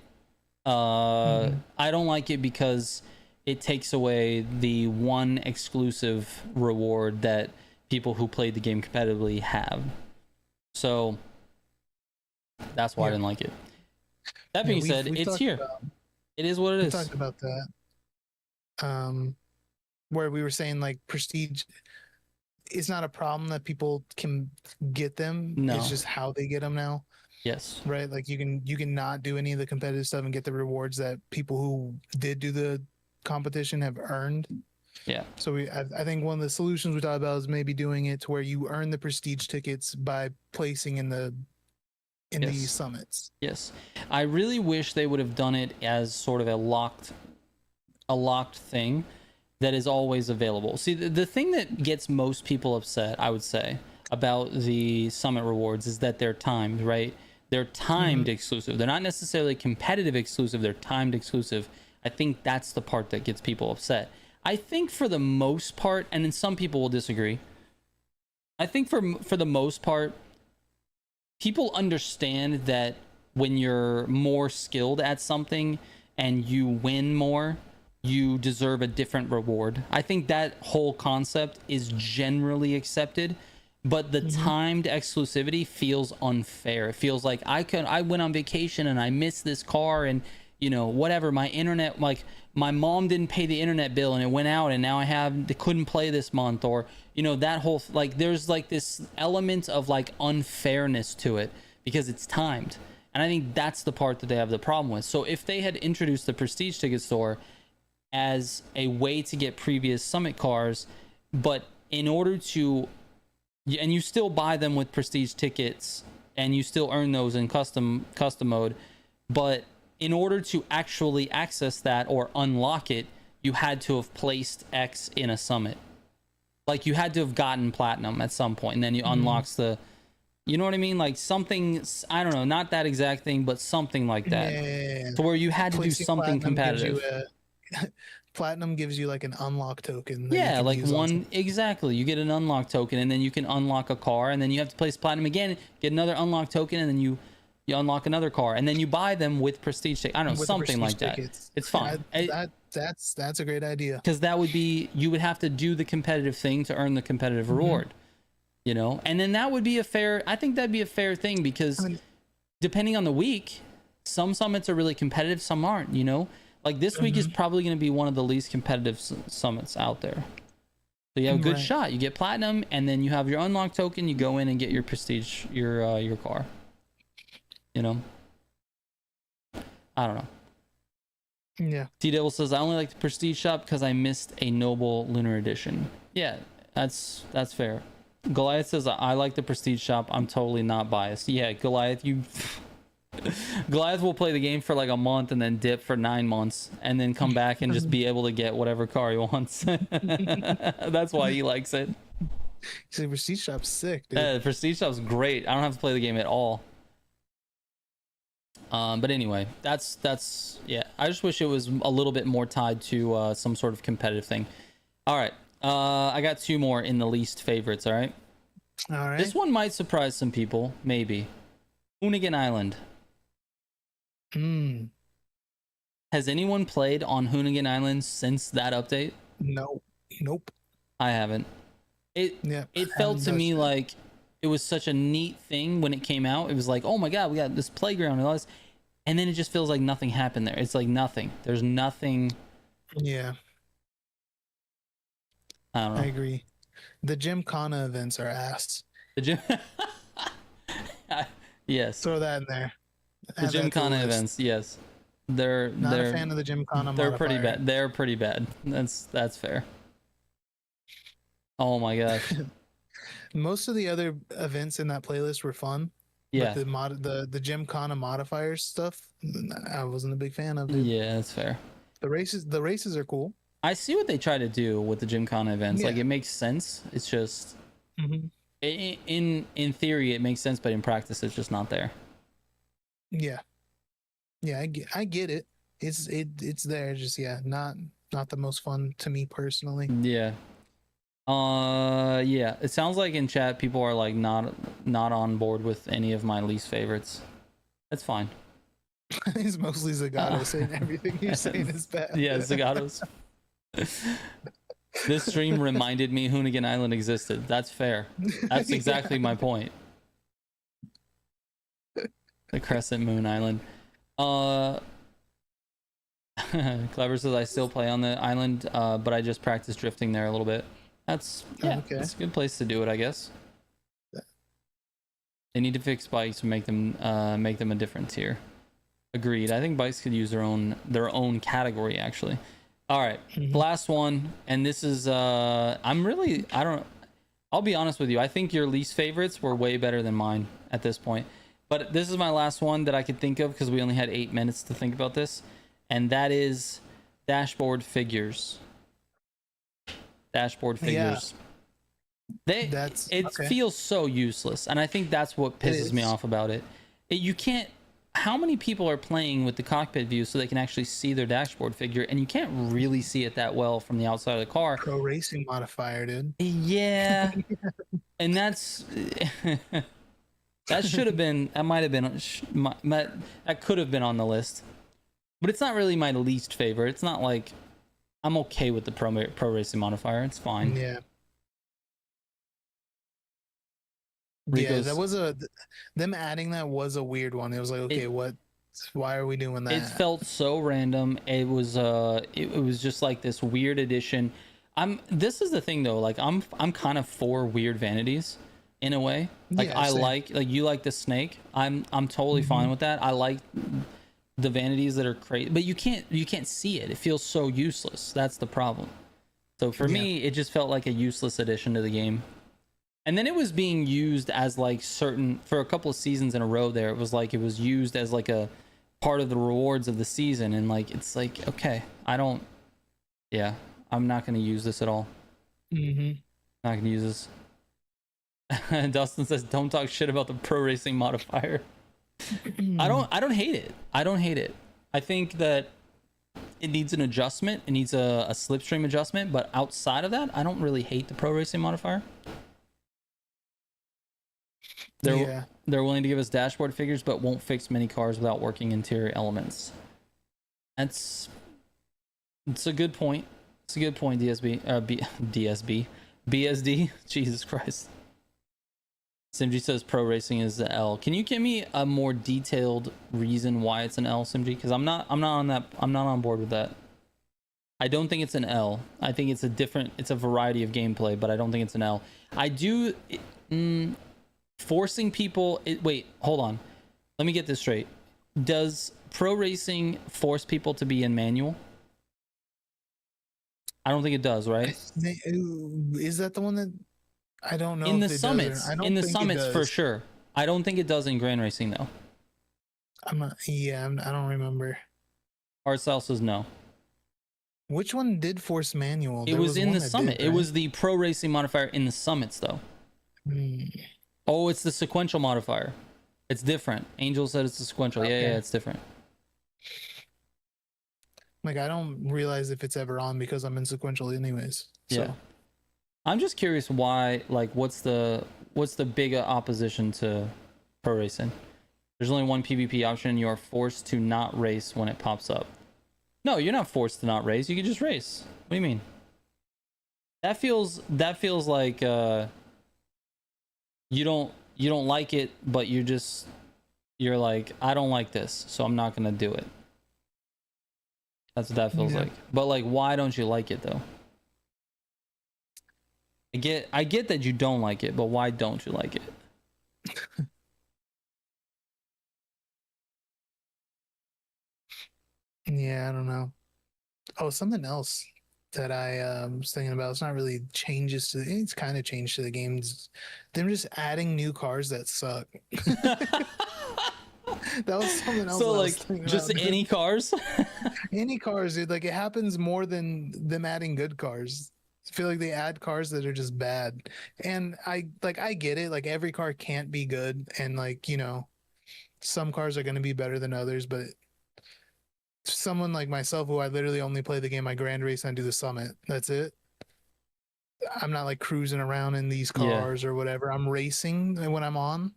I don't like it because it takes away the one exclusive reward that people who played the game competitively have. So that's why I didn't like it. That being said, it's here. It is what it is. We talked about that. Where we were saying, like, prestige, it's not a problem that people can get them. No. It's just how they get them now. Yes. Right. Like, you can not do any of the competitive stuff and get the rewards that people who did do the competition have earned. Yeah. So I think one of the solutions we talked about is maybe doing it to where you earn the prestige tickets by placing in these summits. Yes. I really wish they would have done it as sort of a locked thing that is always available. See, the thing that gets most people upset, I would say, about the summit rewards is that they're timed, right? They're timed exclusive. They're not necessarily competitive exclusive. They're timed exclusive. I think that's the part that gets people upset. I think for the most part, and then some people will disagree, I think for the most part, people understand that when you're more skilled at something and you win more, you deserve a different reward. I think that whole concept is generally accepted, but the timed exclusivity feels unfair. It feels like I went on vacation and I missed this car, and you know, whatever, my internet, like my mom didn't pay the internet bill and it went out and now they couldn't play this month, or you know, that whole, like, there's like this element of like unfairness to it because it's timed. And I think that's the part that they have the problem with. So if they had introduced the Prestige Ticket Store as a way to get previous Summit cars, but in order to, and you still buy them with Prestige tickets and you still earn those in custom mode, but in order to actually access that or unlock it, you had to have placed X in a Summit. Like you had to have gotten platinum at some point, and then you unlocks the, you know what I mean? Like something, I don't know, not that exact thing, but something like that. Yeah. To where you had to do something competitive. Platinum gives you like an unlock token. Yeah, like one, exactly. You get an unlock token, and then you can unlock a car, and then you have to place platinum again, get another unlock token, and then you unlock another car, and then you buy them with prestige tickets. I don't know, something like that. It's fine. That's a great idea. Because that would be, you would have to do the competitive thing to earn the competitive reward, you know? And then that would be a fair, I think that'd be a fair thing, because depending on the week, some summits are really competitive, some aren't, you know? Like this week is probably going to be one of the least competitive summits out there. So you have a good shot. You get platinum, and then you have your unlock token. You go in and get your prestige, your car. You know, I don't know. Yeah. T-Devil says, I only like the prestige shop because I missed a noble lunar edition. Yeah, that's fair. Goliath says, I like the prestige shop. I'm totally not biased. Yeah, Goliath, Goliath will play the game for like a month and then dip for 9 months and then come back and just be able to get whatever car he wants. That's why he likes it. See, prestige shop's sick, dude. Yeah, the prestige shop's great. I don't have to play the game at all. But anyway, that's yeah, I just wish it was a little bit more tied to some sort of competitive thing. All right, I got 2 more in the least favorites. All right, this one might surprise some people, maybe. Hoonigan Island. Has anyone played on Hoonigan Island since that update? No. Nope. I haven't. It felt to me like it was such a neat thing when it came out. It was like, oh my god, we got this playground and all this, and then it just feels like nothing happened there. It's like nothing. There's nothing. Yeah. I don't know. I agree. The Gymkhana events are ass. The gym. Yes. Throw that in there. The Gymkhana events, yes. They're a fan of the Gymkhana. They're pretty bad. They're pretty bad. That's fair. Oh my gosh. Most of the other events in that playlist were fun. Yeah. But the Gymkhana modifiers stuff, I wasn't a big fan of. Dude. Yeah, that's fair. The races are cool. I see what they try to do with the Gymkhana events. Yeah. Like it makes sense. It's just in theory it makes sense, but in practice it's just not there. Yeah. Yeah, I get it. It's there. Just not the most fun to me personally. Yeah. Yeah, it sounds like in chat people are like not on board with any of my least favorites. That's fine. It's mostly Zagato saying everything you're saying is bad. Yeah, Zagato's. This stream reminded me Hoonigan Island existed. That's fair. That's exactly my point. The Crescent Moon Island. Clever says I still play on the island, but I just practice drifting there a little bit. That's That's a good place to do it, I guess. They need to fix bikes and make them a different tier. Agreed. I think bikes could use their own category actually. All right, last one, and this is I'll be honest with you. I think your least favorites were way better than mine at this point. But this is my last one that I could think of because we only had 8 minutes to think about this, and that is dashboard figures. Dashboard figures. Yeah. It feels so useless, and I think that's what pisses me off about it. You can't. How many people are playing with the cockpit view so they can actually see their dashboard figure, and you can't really see it that well from the outside of the car? Pro racing modifier, dude. Yeah, and that's that should have been. That might have been. That could have been on the list, but it's not really my least favorite. It's not like I'm okay with the pro racing modifier. It's fine. Yeah. Rico's, Yeah, that was them adding that was a weird one. It was like, okay, why are we doing that? It felt so random. It was it was just like this weird addition. This is the thing though, like I'm kind of for weird vanities in a way. Like Yeah, I same. like you like the snake. I'm totally fine with that. I like the vanities that are crazy, but you can't see it. It feels so useless. That's the problem. So for me, it just felt like a useless addition to the game. And then it was being used as like certain for a couple of seasons in a row there. It was like it was used as like a part of the rewards of the season, and like it's like, okay, I'm not gonna use this at all. Not gonna use this. Dustin says, don't talk shit about the pro racing modifier. I don't hate it. I don't hate it. I think that it needs an adjustment. It needs a slipstream adjustment, but outside of that, I don't really hate the pro racing modifier. They're willing to give us dashboard figures, but won't fix many cars without working interior elements. It's a good point. It's a good point, BSD. Jesus Christ. Simji says pro racing is the L. Can you give me a more detailed reason why it's an L, Simji? Because I'm not on board with that. I don't think it's an L. I think it's a variety of gameplay, but I don't think it's an L. I do. Forcing people. Wait, hold on. Let me get this straight. Does pro racing force people to be in manual? I don't think it does, right? Is that the one that I don't know? In the summits, for sure. I don't think it does in Grand Racing though. I don't remember. Arcel says no. Which one did force manual? It was in the summit. It was the pro racing modifier in the summits though. Oh, it's the sequential modifier. It's different. Angel said it's the sequential. Okay. Yeah, it's different. Like, I don't realize if it's ever on because I'm in sequential anyways. So. Yeah. I'm just curious why, like, what's the big opposition to pro racing? There's only one PvP option and you are forced to not race when it pops up. No, you're not forced to not race. You can just race. What do you mean? That feels like you don't like it, but you're like, I don't like this, so I'm not gonna do it. That's what that feels like. But like, why don't you like it though? I get that you don't like it, but why don't you like it? Yeah, I don't know. Oh, something else that I was thinking about. It's not really changes to it's kind of changed to the games. Them just adding new cars that suck. That was something else. So like just any cars? Any cars, dude. Like it happens more than them adding good cars. I feel like they add cars that are just bad. And I get it. Like every car can't be good, and like, you know, some cars are going to be better than others, but someone like myself who I literally only play the game I grand race and do the summit. That's it. I'm not like cruising around in these cars or whatever. I'm racing when I'm on.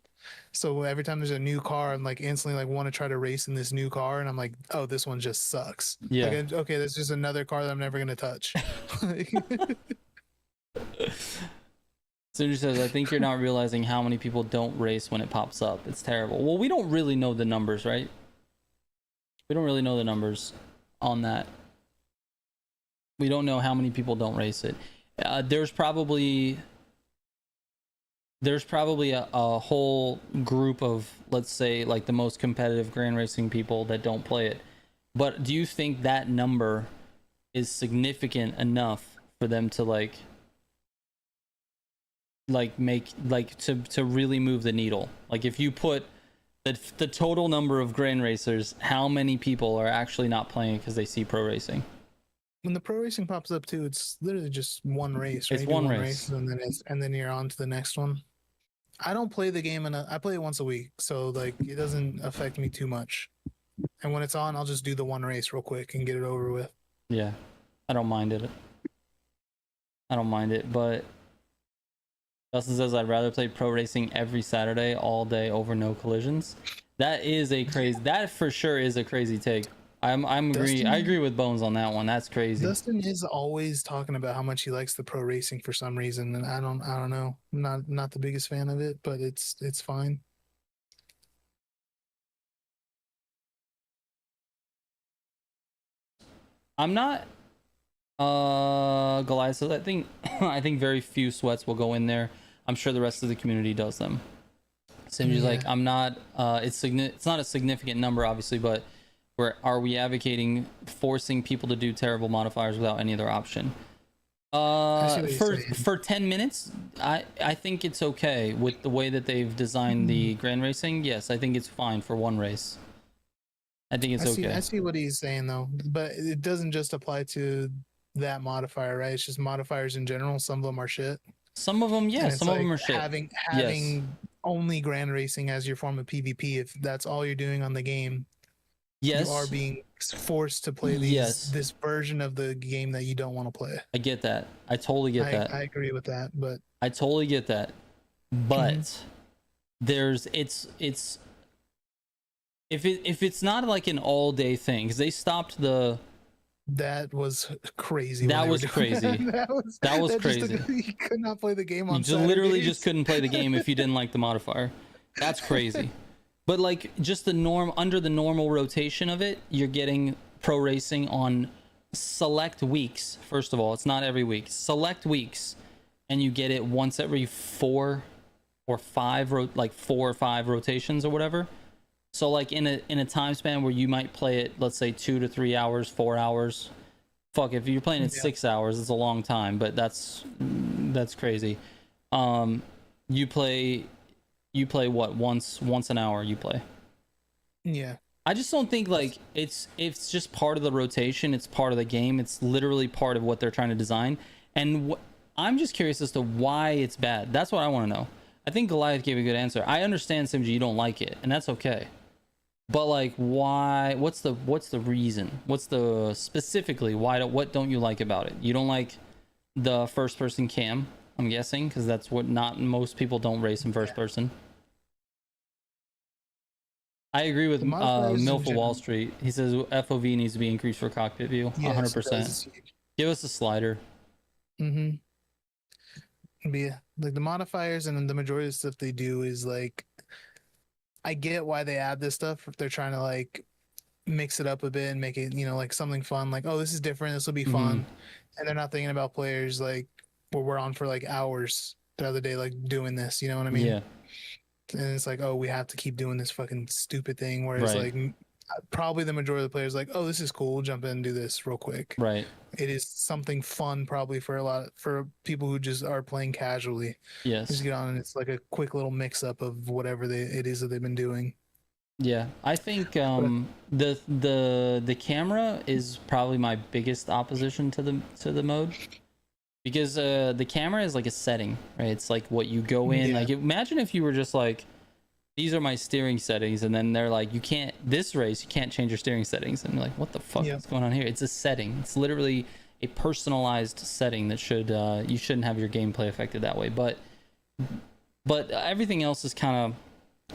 So every time there's a new car, I'm like instantly like want to try to race in this new car, and I'm like, oh, this one just sucks. Yeah. Like, okay, that's just another car that I'm never gonna touch. Sindri says, I think you're not realizing how many people don't race when it pops up. It's terrible. Well, we don't really know the numbers, right? We don't really know the numbers on that. We don't know how many people don't race it. There's probably a whole group of, let's say, like the most competitive grand racing people that don't play it. But do you think that number is significant enough for them to like make to really move the needle? Like if you put the total number of grand racers, how many people are actually not playing because they see pro racing? When the pro racing pops up too, it's literally just one race, right? It's one race. And then you're on to the next one. I don't play the game I play it once a week, so like it doesn't affect me too much. And when it's on, I'll just do the one race real quick and get it over with. Yeah, I don't mind it. But Dustin says I'd rather play pro racing every Saturday all day over no collisions. That for sure is a crazy take. I Dustin, agree with Bones on that one. That's crazy. Dustin is always talking about how much he likes the pro racing for some reason, and I don't know. I'm not the biggest fan of it, but it's fine. I'm not Goliath says I think very few sweats will go in there. I'm sure the rest of the community does them. Simji's like, I'm not it's not a significant number obviously, but are we advocating forcing people to do terrible modifiers without any other option? For 10 minutes, I think it's okay with the way that they've designed the grand racing. Yes, I think it's fine for one race. I think it's okay. I see what he's saying though, but it doesn't just apply to that modifier, right? It's just modifiers in general. Some of them are shit. Some of them, yeah, some of them are shit. Having only grand racing as your form of PvP, if that's all you're doing on the game, you are being forced to play this version of the game that you don't want to play. I get that. I totally get that. I agree with that, but I totally get that. But there's it's if it's not like an all day thing, because they stopped the. That was crazy. That was crazy. that was crazy. You could not play the game on. You literally just couldn't play the game if you didn't like the modifier. That's crazy. But like just under the normal rotation of it, you're getting pro racing on select weeks. First of all, it's not every week. Select weeks, and you get it once every 4 or 5 rotations or whatever. So like in a time span where you might play it, let's say 2 to 3 hours, 4 hours. Fuck, if you're playing it 6 hours, it's a long time, but that's crazy. You play what, once an hour you play. Yeah. I just don't think like it's just part of the rotation, it's part of the game, it's literally part of what they're trying to design. And I'm just curious as to why it's bad. That's what I want to know. I think Goliath gave a good answer. I understand, Simji, you don't like it, and that's okay. But like, why? What's the reason? What's the specifically why? What don't you like about it? You don't like the first person cam, I'm guessing, because that's what most people don't race in first person. I agree with Milf of Wall Street. He says FOV needs to be increased for cockpit view. 100%. Give us a slider. But yeah, like the modifiers and the majority of the stuff they do is like, I get why they add this stuff if they're trying to like mix it up a bit and make it, like something fun, like, oh, this is different, this will be fun. And they're not thinking about players like where we're on for like hours the other day, like doing this, you know what I mean? Yeah. And it's like, oh, we have to keep doing this fucking stupid thing where it's like probably the majority of the players like, oh, this is cool, jump in and do this real quick. Right. It is something fun probably for people who just are playing casually. Yes. Just get on and it's like a quick little mix up of whatever it is that they've been doing. Yeah, I think the camera is probably my biggest opposition to the mode, because the camera is like a setting, right? It's like what you go in. Like imagine if you were just like, these are my steering settings, and then they're like, you can't change your steering settings, and you're like, what the fuck is going on here? It's a setting. It's literally a personalized setting that you shouldn't have your gameplay affected that way. But everything else is kind of,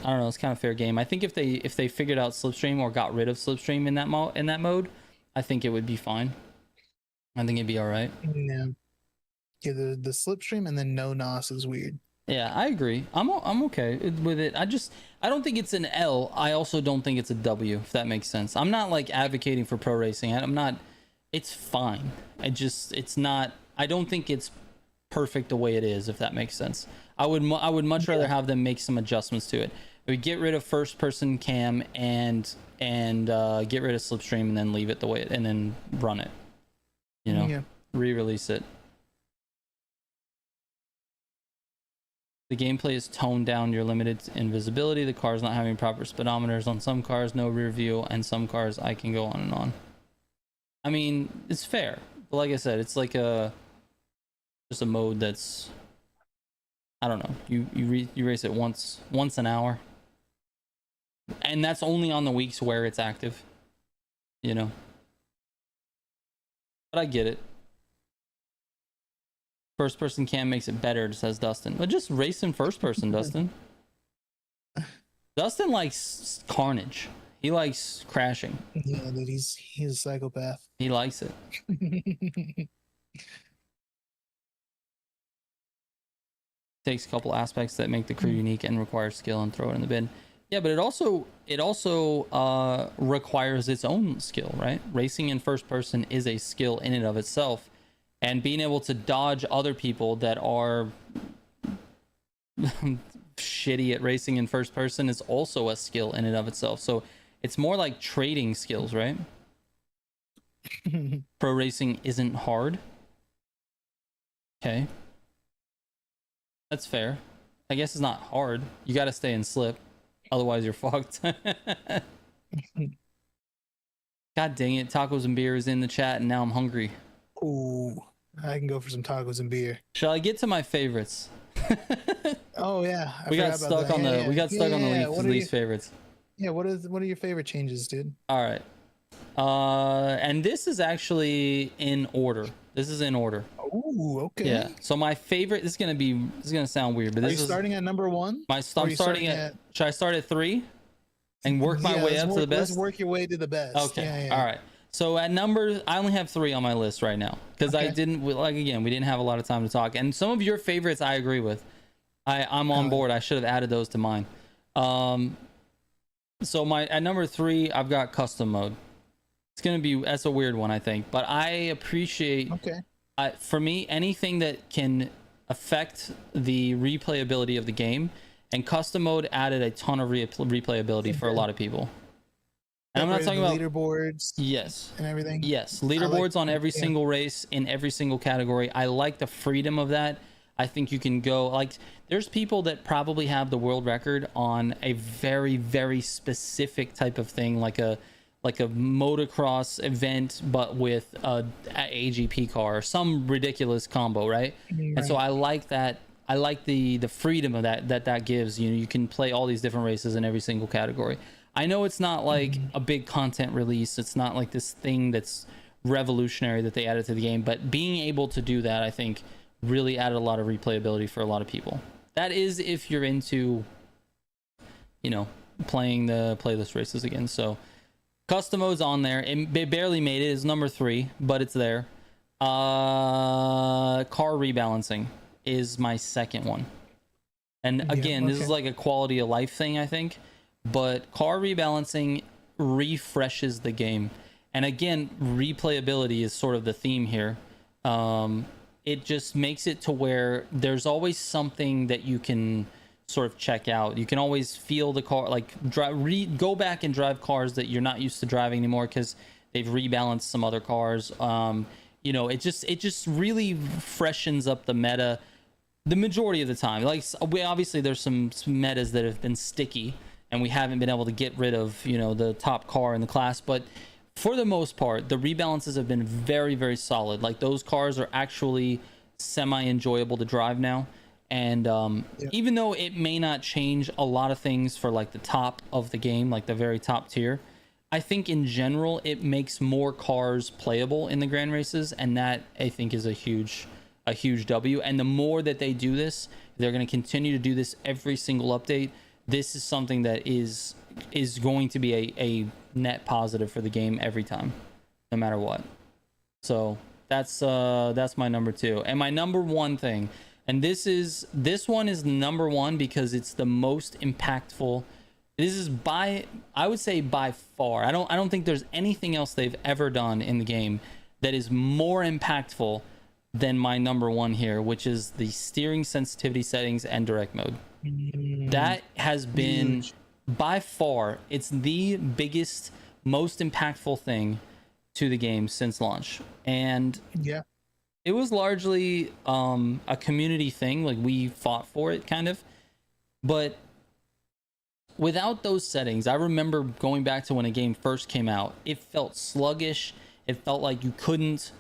I don't know, it's kind of fair game. I think if they figured out slipstream or got rid of slipstream in that mode, I think it would be fine. I think it'd be all right. Yeah, the slipstream and then no NOS is weird. Yeah, I agree. I'm okay with it. I don't think it's an L. I also don't think it's a W, if that makes sense. I'm not like advocating for pro racing. I'm not. It's fine. It's not. I don't think it's perfect the way it is, if that makes sense. I would much rather have them make some adjustments to it. We get rid of first person cam and get rid of slipstream and then leave it the way it, and then run it. Re-release it. The gameplay is toned down. You're limited in visibility. The car's not having proper speedometers on some cars, no rear view, and some cars I can go on and on. I mean, it's fair. But like I said, it's like just a mode that's, I don't know. You race it once an hour, and that's only on the weeks where it's active. But I get it. First person cam makes it better, says Dustin. But just race in first person, Dustin. Dustin likes carnage. He likes crashing. Yeah, dude, he's a psychopath. He likes it. Takes a couple aspects that make the crew unique and require skill and throw it in the bin. Yeah, but it also requires its own skill, right? Racing in first person is a skill in and of itself, and being able to dodge other people that are shitty at racing in first person is also a skill in and of itself. So it's more like trading skills, right? Pro racing isn't hard. Okay. That's fair. I guess it's not hard. You got to stay in slip. Otherwise, you're fucked. God dang it. Tacos and beer is in the chat, and now I'm hungry. Ooh, I can go for some tacos and beer. Shall I get to my favorites? Oh, yeah. We got stuck on the least favorites. Yeah, what are your favorite changes, dude? All right. And this is actually in order. This is in order. Ooh, okay. Yeah. So my favorite, this is gonna sound weird, but Are you starting at number 1? I'm starting at. Should I start at 3 and work my way up to the best? Let's work your way to the best. Okay. Yeah. All right. So at number, I only have 3 on my list right now because we didn't have a lot of time to talk. And some of your favorites I agree with. I'm on board. I should have added those to mine. So at number 3, I've got custom mode. That's a weird one, I think, but I appreciate. Okay. For me, anything that can affect the replayability of the game, and custom mode added a ton of replayability for a lot of people. And I'm not talking about leaderboards. Yes. And everything. Yes, leaderboards on every single race in every single category. I like the freedom of that. I think you can go there's people that probably have the world record on a very, very specific type of thing, like a motocross event, but with a AGP car or some ridiculous combo, right? And so I like that. I like the freedom of that gives. You can play all these different races in every single category. I know it's not like a big content release. It's not like this thing that's revolutionary that they added to the game, but being able to do that, I think, really added a lot of replayability for a lot of people. That is if you're into, playing the playlist races again. So custom mode's on there. It barely made it. It's number 3, but it's there. Car rebalancing is my second one. And again, this is like a quality of life thing, I think. But car rebalancing refreshes the game. And again, replayability is sort of the theme here. It just makes it to where there's always something that you can sort of check out. You can always feel the car, go back and drive cars that you're not used to driving anymore because they've rebalanced some other cars. It just really freshens up the meta the majority of the time. Obviously there's some metas that have been sticky and we haven't been able to get rid of, the top car in the class, but for the most part, the rebalances have been very, very solid. Those cars are actually semi-enjoyable to drive now. And even though it may not change a lot of things for the top of the game, the very top tier, I think in general it makes more cars playable in the grand races, and that I think is a huge W. And the more that they do this, they're going to continue to do this every single update. This is something that is going to be a net positive for the game every time, no matter what. So that's my number 2. And my number 1 thing, and this one is number 1 because it's the most impactful. This is I would say by far. I don't think there's anything else they've ever done in the game that is more impactful than my number 1 here, which is the steering sensitivity settings and direct mode. That has been by far, it's the biggest, most impactful thing to the game since launch. And it was largely a community thing. We fought for it kind of, but without those settings, I remember going back to when a game first came out, it felt sluggish. It felt like you couldn't,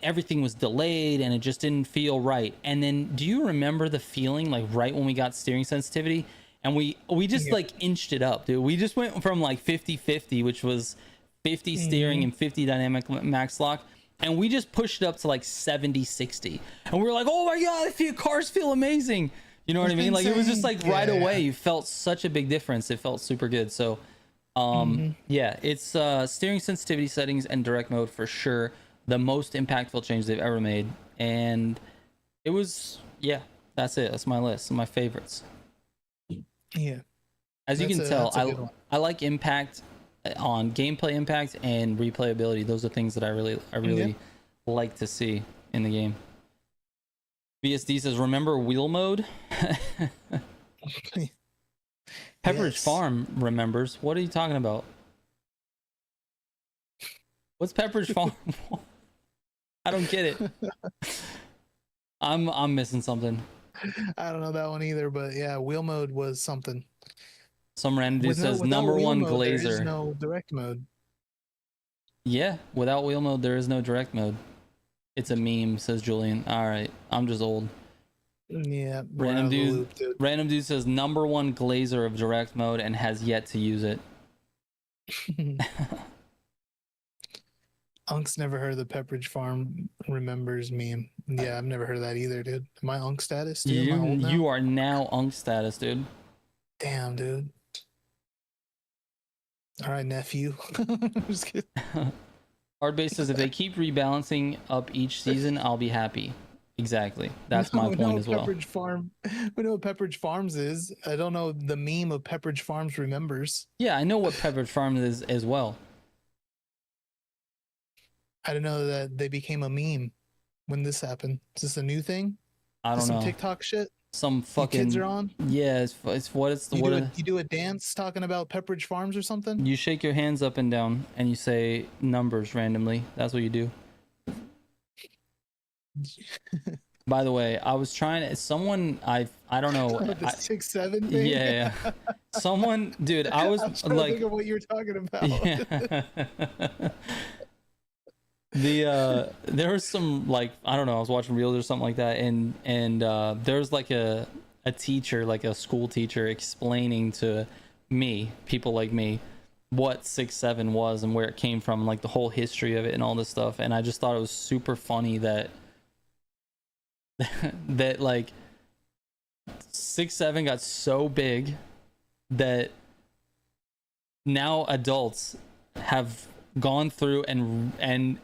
everything was delayed and it just didn't feel right. And then do you remember the feeling right when we got steering sensitivity? And we just inched it up, dude. We just went from 50-50, which was 50 steering and 50 dynamic max lock. And we just pushed it up to 70-60. And we were like, oh my God, cars feel amazing. You know what I mean? It was just right away. You felt such a big difference. It felt super good. So Yeah, it's steering sensitivity settings and direct mode for sure. The most impactful change they've ever made, and it was, yeah, that's it. That's my list, my favorites. Yeah, As you can tell, that's a good one. I like impact on gameplay impact and replayability. Those are things that I really like to see in the game. BSD says, remember wheel mode? Pepperidge Yes. Farm remembers. What are you talking about? What's Pepperidge Farm? I don't get it. I'm missing something. I don't know that one either, but yeah, wheel mode was something. Some random dude says without number wheel one mode, there is glazer. no direct mode. Yeah, without wheel mode, there is no direct mode. It's a meme, says Julian. All right, I'm just old. Yeah, Random dude. Loop, dude. Random dude says number one glazer of direct mode and has yet to use it. Unk's never heard of the Pepperidge Farm remembers meme. Yeah, I've never heard of that either, dude. Am I Unk status? Dude? You are now Unk status, dude. Damn, dude. All right, nephew. Just kidding. Hardbase says if they keep rebalancing up each season, I'll be happy. Exactly. That's my point as well. Pepperidge Farm. We know what Pepperidge Farms is. I don't know the meme of Pepperidge Farms remembers. Yeah, I know what Pepperidge Farm is as well. I didn't know that they became a meme when this happened. Is this a new thing? I don't know. Some TikTok shit. Some fucking kids are on. Yeah, it's what it's you do a dance talking about Pepperidge Farms or something. You shake your hands up and down and you say numbers randomly. That's what you do. By the way, I was trying to I don't know. The 6-7 thing. Yeah. Someone, dude, I was trying like, to think of what you were talking about. Yeah. There was some, like, I don't know, I was watching reels or something like that, and there was like a teacher, like a school teacher, explaining to people like me, what 6-7 was and where it came from, like the whole history of it and all this stuff. And I just thought it was super funny that that like 6-7 got so big that now adults have gone through and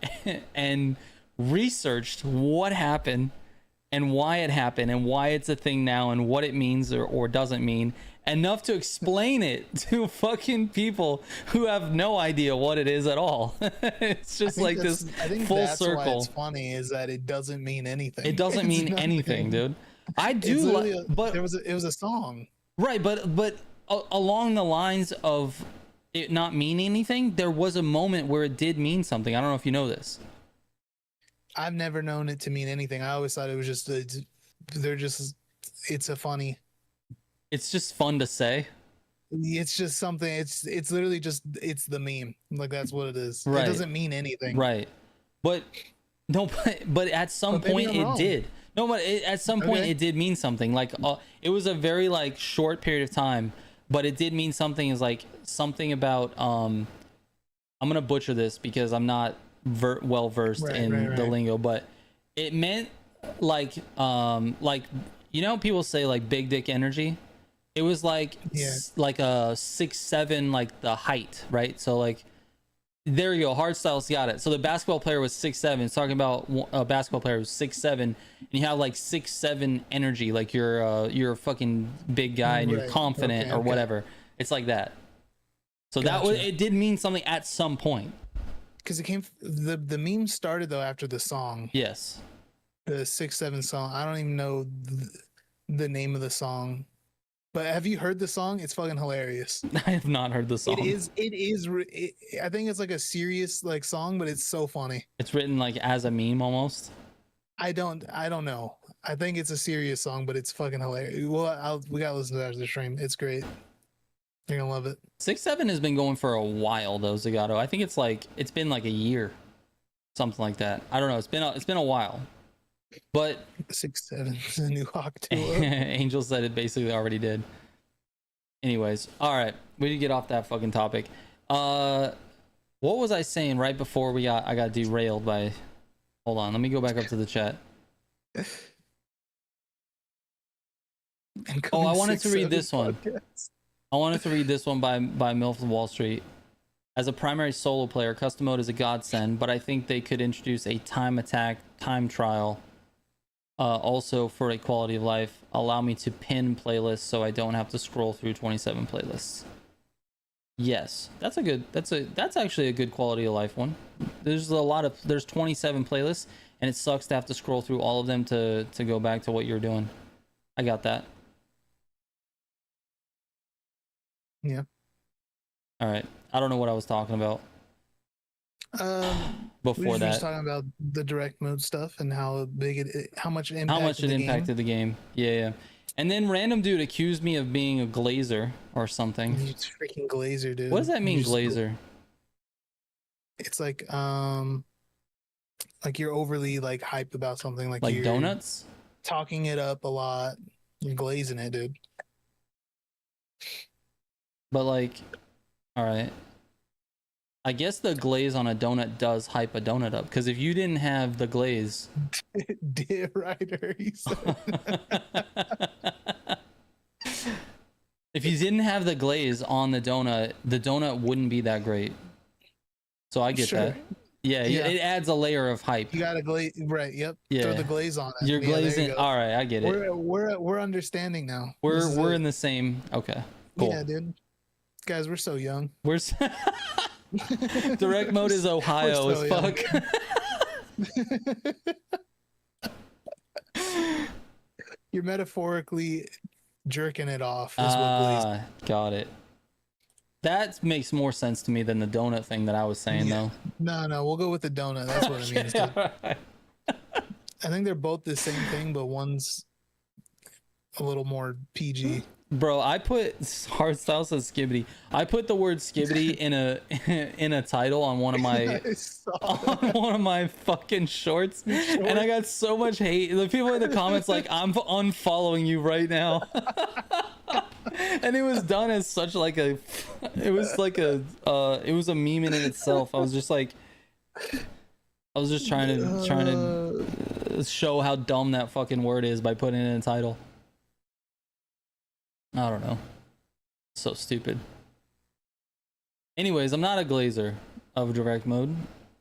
researched what happened and why it happened and why it's a thing now and what it means or doesn't mean, enough to explain it to fucking people who have no idea what it is at all. It's just like this full circle. Why it's funny is that it doesn't mean anything. It doesn't mean anything, dude. I do like, but it was a song, right? But along the lines of it not meaning anything, there was a moment where it did mean something. I don't know if you know this. I've never known it to mean anything. I always thought it was just it's a funny. It's just fun to say. It's just something. It's literally just it's the meme. Like that's what it is. Right. It doesn't mean anything. Right. But no. But at some point it did. No, but at some point it did mean something. Like it was a very like short period of time, but it did mean something. Is like something about I'm gonna butcher this because I'm not well versed in the lingo, but it meant like you know, people say like big dick energy. It was like like a 6'7", like the height, right? So like there you go, Hardstyles got it. So the basketball player was 6'7". It's talking about a basketball player who's 6'7", and you have like 6'7" energy, like you're a fucking big guy and you're confident or whatever. It's like that. So that was, it did mean something at some point. Because it came, the meme started though after the song. Yes. The 6-7 song. I don't even know the name of the song, but have you heard the song? It's fucking hilarious. I have not heard the song. I think it's like a serious like song, but it's so funny. It's written like as a meme almost. I don't know. I think it's a serious song, but it's fucking hilarious. Well, we gotta listen to that after the stream. It's great. You're gonna love it. 6-7 has been going for a while though, Zagato. I think it's been like a year, something like that. I don't know. It's been a while. But 6-7 is a new hawk too. Angel said it basically already did. Anyways, all right, we need to get off that fucking topic. What was I saying right before I got derailed by? Hold on, let me go back up to the chat. Oh, I wanted to read this one. I wanted to read this one by MILF of Wall Street. As a primary solo player, custom mode is a godsend, but I think they could introduce a time attack time trial also for a quality of life. Allow me to pin playlists so I don't have to scroll through 27 playlists. Yes, that's actually a good quality of life one. There's 27 playlists, and it sucks to have to scroll through all of them to go back to what you're doing. I got that. Yeah. All right. I don't know what I was talking about. Before we were that, just talking about the direct mode stuff and how big how much it impacted the game. Yeah. And then random dude accused me of being a glazer or something. You freaking glazer, dude. What does that mean, glazer? It's like you're overly like hyped about something, like you're donuts, talking it up a lot. You're glazing it, dude. But like, all right. I guess the glaze on a donut does hype a donut up, because if you didn't have the glaze, dear writer, he said. If you didn't have the glaze on the donut wouldn't be that great. So I get that. Yeah, it adds a layer of hype. You got a glaze, right? Yep. Yeah. Throw the glaze on it. You're glazing. All right, I get it. We're understanding now. We're in the same. Okay. Cool. Yeah, dude. Guys, we're so young. Direct mode is Ohio as fuck. You're metaphorically jerking it off. Is what got it. That makes more sense to me than the donut thing that I was saying, though. No, we'll go with the donut. That's what it means. Right. I think they're both the same thing, but one's a little more PG. Bro, I put Hardstyle says skibbity. I put the word skibbity in a title on one of my fucking shorts, and I got so much hate. The people in the comments like, I'm unfollowing you right now. And it was done as such like it was a meme in itself. I was just trying to show how dumb that fucking word is by putting it in a title. I don't know. So stupid. Anyways, I'm not a glazer of direct mode.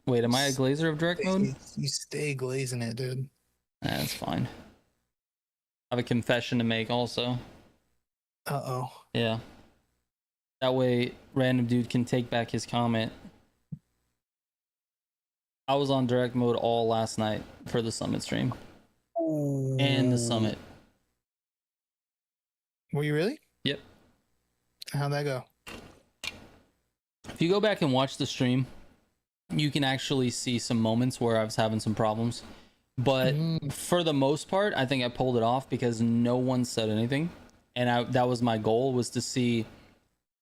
Wait, am I a glazer of direct mode? You stay glazing it, dude. That's fine. I have a confession to make also. Uh-oh. Yeah. That way, random dude can take back his comment. I was on direct mode all last night for the summit stream. Ooh. And the summit. Were you really? Yep. How'd that go? If you go back and watch the stream, you can actually see some moments where I was having some problems. But for the most part, I think I pulled it off because no one said anything. And that was my goal, was to see...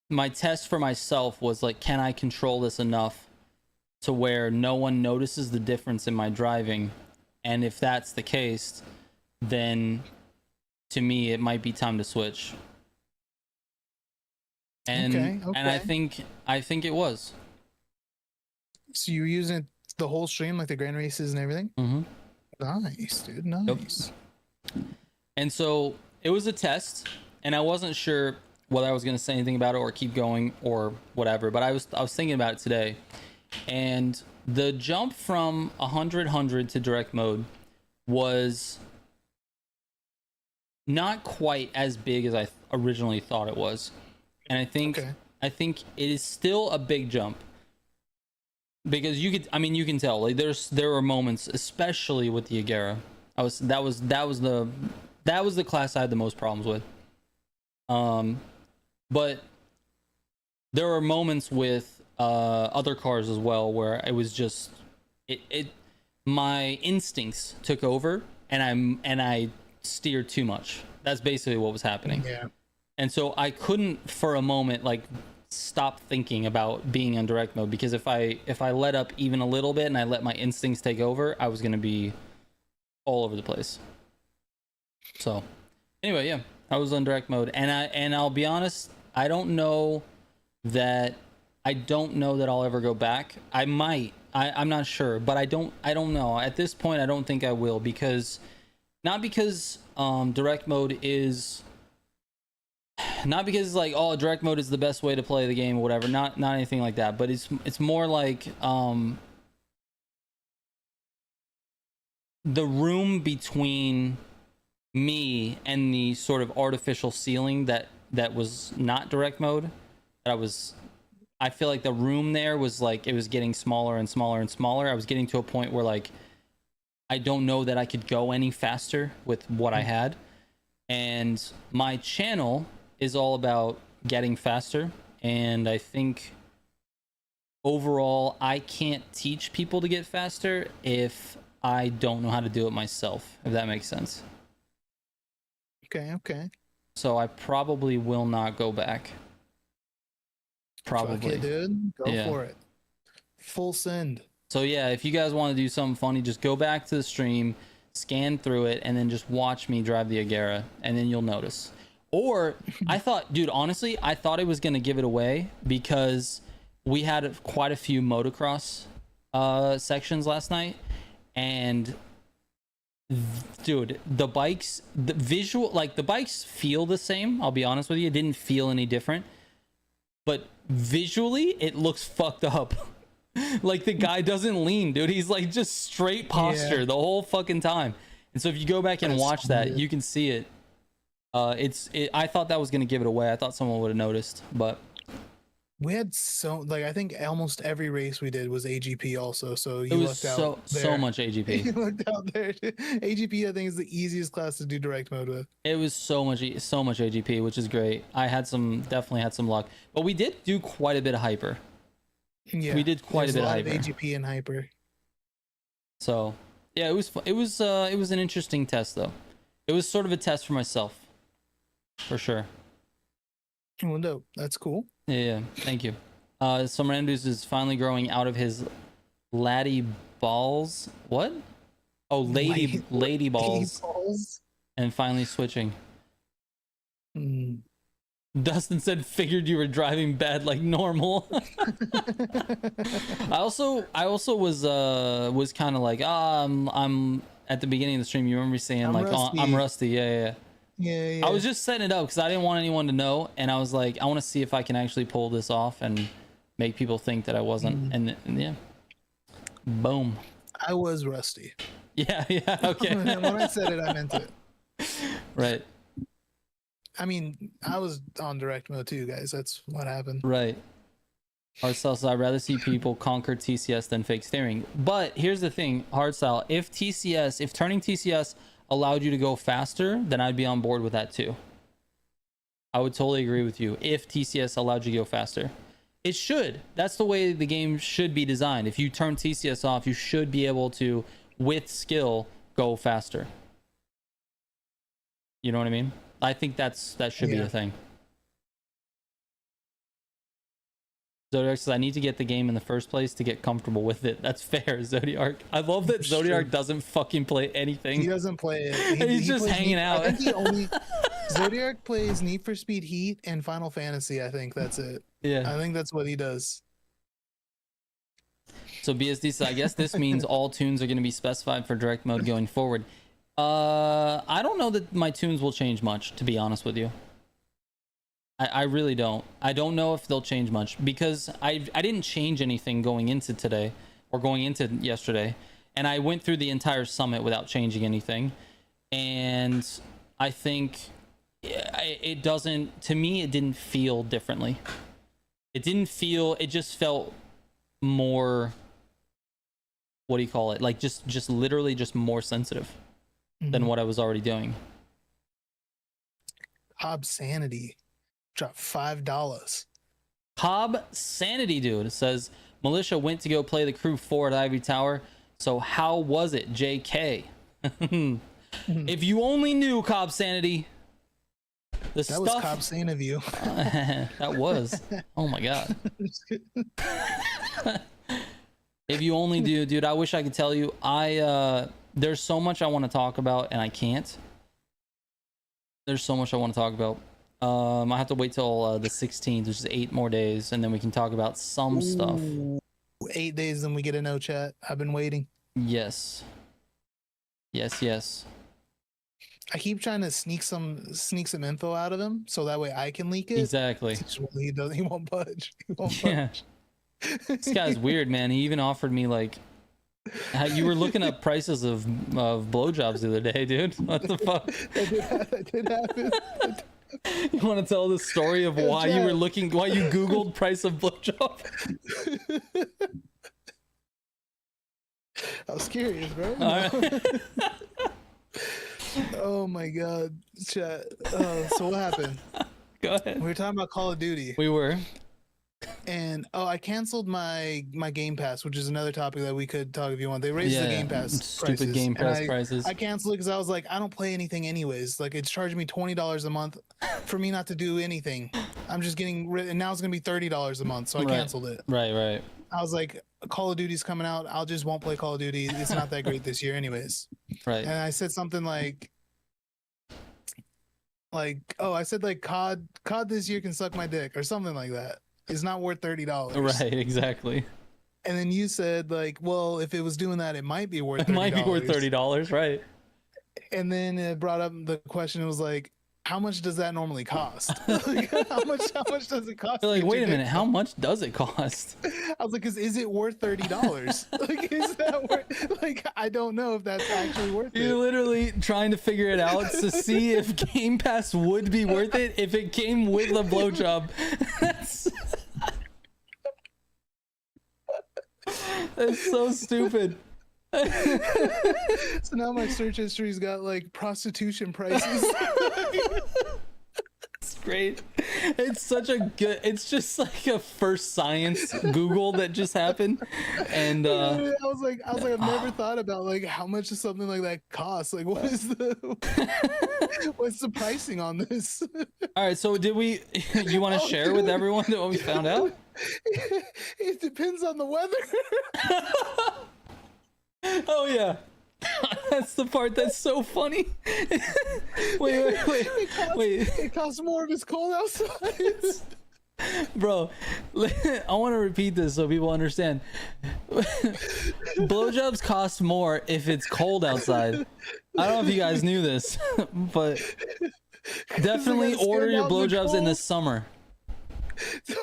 My test for myself was like, can I control this enough to where no one notices the difference in my driving? And if that's the case, then... to me, it might be time to switch. And okay. And I think it was. So you were using the whole stream, like the grand races and everything? Mm-hmm. Nice, dude. Nice. Yep. And so it was a test, and I wasn't sure whether I was going to say anything about it or keep going or whatever. But I was thinking about it today, and the jump from 100 to direct mode was not quite as big as I originally thought it was. And I think it is still a big jump, because you can tell, like, there were moments, especially with the Agera. That was the class I had the most problems with. But there were moments with other cars as well where it was just my instincts took over, and I steered too much. That's basically what was happening. Yeah. And so I couldn't for a moment like stop thinking about being in direct mode, because if I let up even a little bit and I let my instincts take over, I was going to be all over the place. So anyway, yeah, I was on direct mode, and I'll be honest, I don't know that I'll ever go back. I might. I'm not sure, but I don't know. At this point, I don't think I will, because not because direct mode is not because it's like, oh, direct mode is the best way to play the game or whatever. Not anything like that. But it's more like the room between me and the sort of artificial ceiling that was not direct mode. I feel like the room there was like, it was getting smaller and smaller and smaller. I was getting to a point where like I don't know that I could go any faster with what I had. And my channel is all about getting faster. And I think overall, I can't teach people to get faster if I don't know how to do it myself, if that makes sense. Okay. So I probably will not go back. Probably. Fuck it, dude. Go for it. Full send. So yeah, if you guys want to do something funny, just go back to the stream, scan through it, and then just watch me drive the Agera, and then you'll notice. Or I thought, dude, honestly, I thought it was gonna give it away because we had quite a few motocross sections last night, and dude, the bikes, the visual, like the bikes feel the same. I'll be honest with you, it didn't feel any different, but visually, it looks fucked up. Like the guy doesn't lean, dude. He's like just straight posture the whole fucking time. And so if you go back and watch that, you can see it. I thought that was gonna give it away. I thought someone would have noticed, but we had I think almost every race we did was AGP also. So you lucked out. So much AGP. You lucked out there. AGP I think is the easiest class to do direct mode with. It was so much AGP, which is great. I definitely had some luck, but we did do quite a bit of hyper. Yeah, we did quite a bit of hyper. AGP and hyper. So yeah, it was an interesting test though. It was sort of a test for myself, for sure. Well, no, that's cool. Yeah, thank you. Some Randos is finally growing out of his laddie balls. What? Oh, lady balls. And finally switching. Dustin said, figured you were driving bad like normal. I also was kind of like, I'm at the beginning of the stream. You remember me saying like, rusty. Oh, I'm rusty. Yeah. I was just setting it up because I didn't want anyone to know, and I was like, I want to see if I can actually pull this off and make people think that I wasn't. And yeah, boom. I was rusty. Yeah. Okay. When I said it, I meant it. Right. I mean, I was on direct mode too, guys. That's what happened. Right. Hardstyle, I'd rather see people conquer TCS than fake steering. But here's the thing, Hardstyle, if turning TCS allowed you to go faster, then I'd be on board with that too. I would totally agree with you if TCS allowed you to go faster. It should. That's the way the game should be designed. If you turn TCS off, you should be able to, with skill, go faster. You know what I mean? I think that should be a thing. Zodiac says, I need to get the game in the first place to get comfortable with it. That's fair, Zodiac. I love that Zodiac doesn't fucking play anything. He doesn't play it. He's just hanging out. I think Zodiac plays Need for Speed Heat and Final Fantasy. I think that's it. Yeah. I think that's what he does. So BSD says, I guess this means all tunes are going to be specified for direct mode going forward. I don't know that my tunes will change much, to be honest with you. I really don't. I don't know if they'll change much because I didn't change anything going into today or going into yesterday, and I went through the entire summit without changing anything, and I think it doesn't, to me, it didn't feel differently. It just felt more, what do you call it? Like just literally just more sensitive than what I was already doing. Cobb Sanity dropped $5. Cobb Sanity, dude, says Militia went to go play the crew 4 at Ivy Tower. So how was it, JK? If you only knew, Cobb Sanity. Was Cobb San of you. That was. Oh my god. If you only do, dude, I wish I could tell you. There's so much I want to talk about and I can't. There's so much I want to talk about. I have to wait till the 16th, which is 8 more days, and then we can talk about some stuff. 8 days, then we get a no chat. I've been waiting. Yes. I keep trying to sneak some info out of him so that way I can leak it. Exactly. He doesn't. He won't budge. He won't Yeah. budge. This guy's weird, man. He even offered me like, you were looking up prices of blowjobs the other day, dude. What the fuck? That did happen. You want to tell the story of why you were looking, why you Googled price of blowjob? I was curious, bro. All right. Oh my god, chat. So what happened? Go ahead. We were talking about Call of Duty, We were. and I canceled my Game Pass, which is another topic that we could talk if you want. They raised the Game Pass stupid prices, Game and Pass prices. I canceled it because I was like, I don't play anything anyways. Like it's charging me $20 a month for me not to do anything. I'm just getting rid, and now it's gonna be $30 a month, so I canceled it. Right. I was like, Call of Duty's coming out. I'll just won't play Call of Duty. It's not that great this year, anyways. Right. And I said something like, oh, I said like COD this year can suck my dick or something like that. It's not worth $30. Right. Exactly. And then you said like, well, if it was doing that, it might be worth $30. It might be worth $30. Right. And then it brought up the question. It was like, how much does that normally cost? Like, how much does it cost? You're like, wait a minute, how much does it cost? I was like, is it worth $30? Like, is that worth? Like, I don't know if that's actually worth it. You're literally trying to figure it out to see if Game Pass would be worth it if it came with a blowjob. That's so stupid. So now my search history's got like prostitution prices. It's great. It's such a good, it's just like a first science Google that just happened. And I was like, I've never thought about like how much does something like that cost? Like what's the pricing on this? all right, so did we, you want to share with everyone what we found out? It depends on the weather. Oh yeah. That's the part that's so funny. wait. It costs more if it's cold outside. Bro, I want to repeat this so people understand. Blowjobs cost more if it's cold outside. I don't know if you guys knew this, but definitely order your blowjobs in the summer.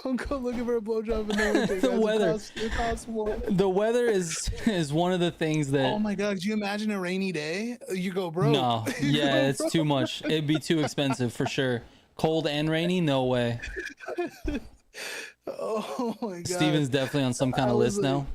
Don't go looking for a blowjob in the winter. The weather. It costs more. The weather is one of the things that. Oh my god! Could you imagine a rainy day? You go broke. No, yeah, it's too much. It'd be too expensive for sure. Cold and rainy, no way. Oh my god! Steven's definitely on some kind of list now.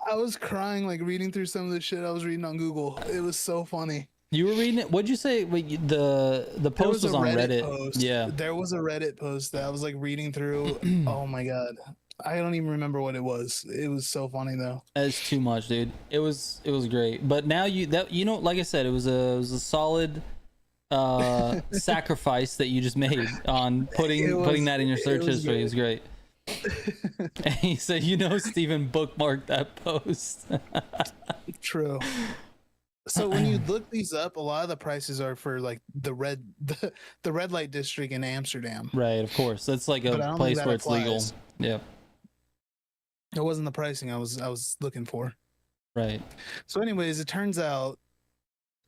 I was crying like reading through some of the shit I was reading on Google. It was so funny. You were reading it. What'd you say? Wait, the post was on Reddit. Post. Yeah, there was a Reddit post that I was like reading through. Oh my god, I don't even remember what it was. It was so funny though. That's too much, dude. It was great. But now like I said, it was a solid sacrifice that you just made on putting that in your search history. It was great. And he said, Steven bookmarked that post. True. So when you look these up, a lot of the prices are for like the red light district in Amsterdam. Right, of course. That's like a place where it's legal. Yeah. It wasn't the pricing I was looking for. Right. So anyways, it turns out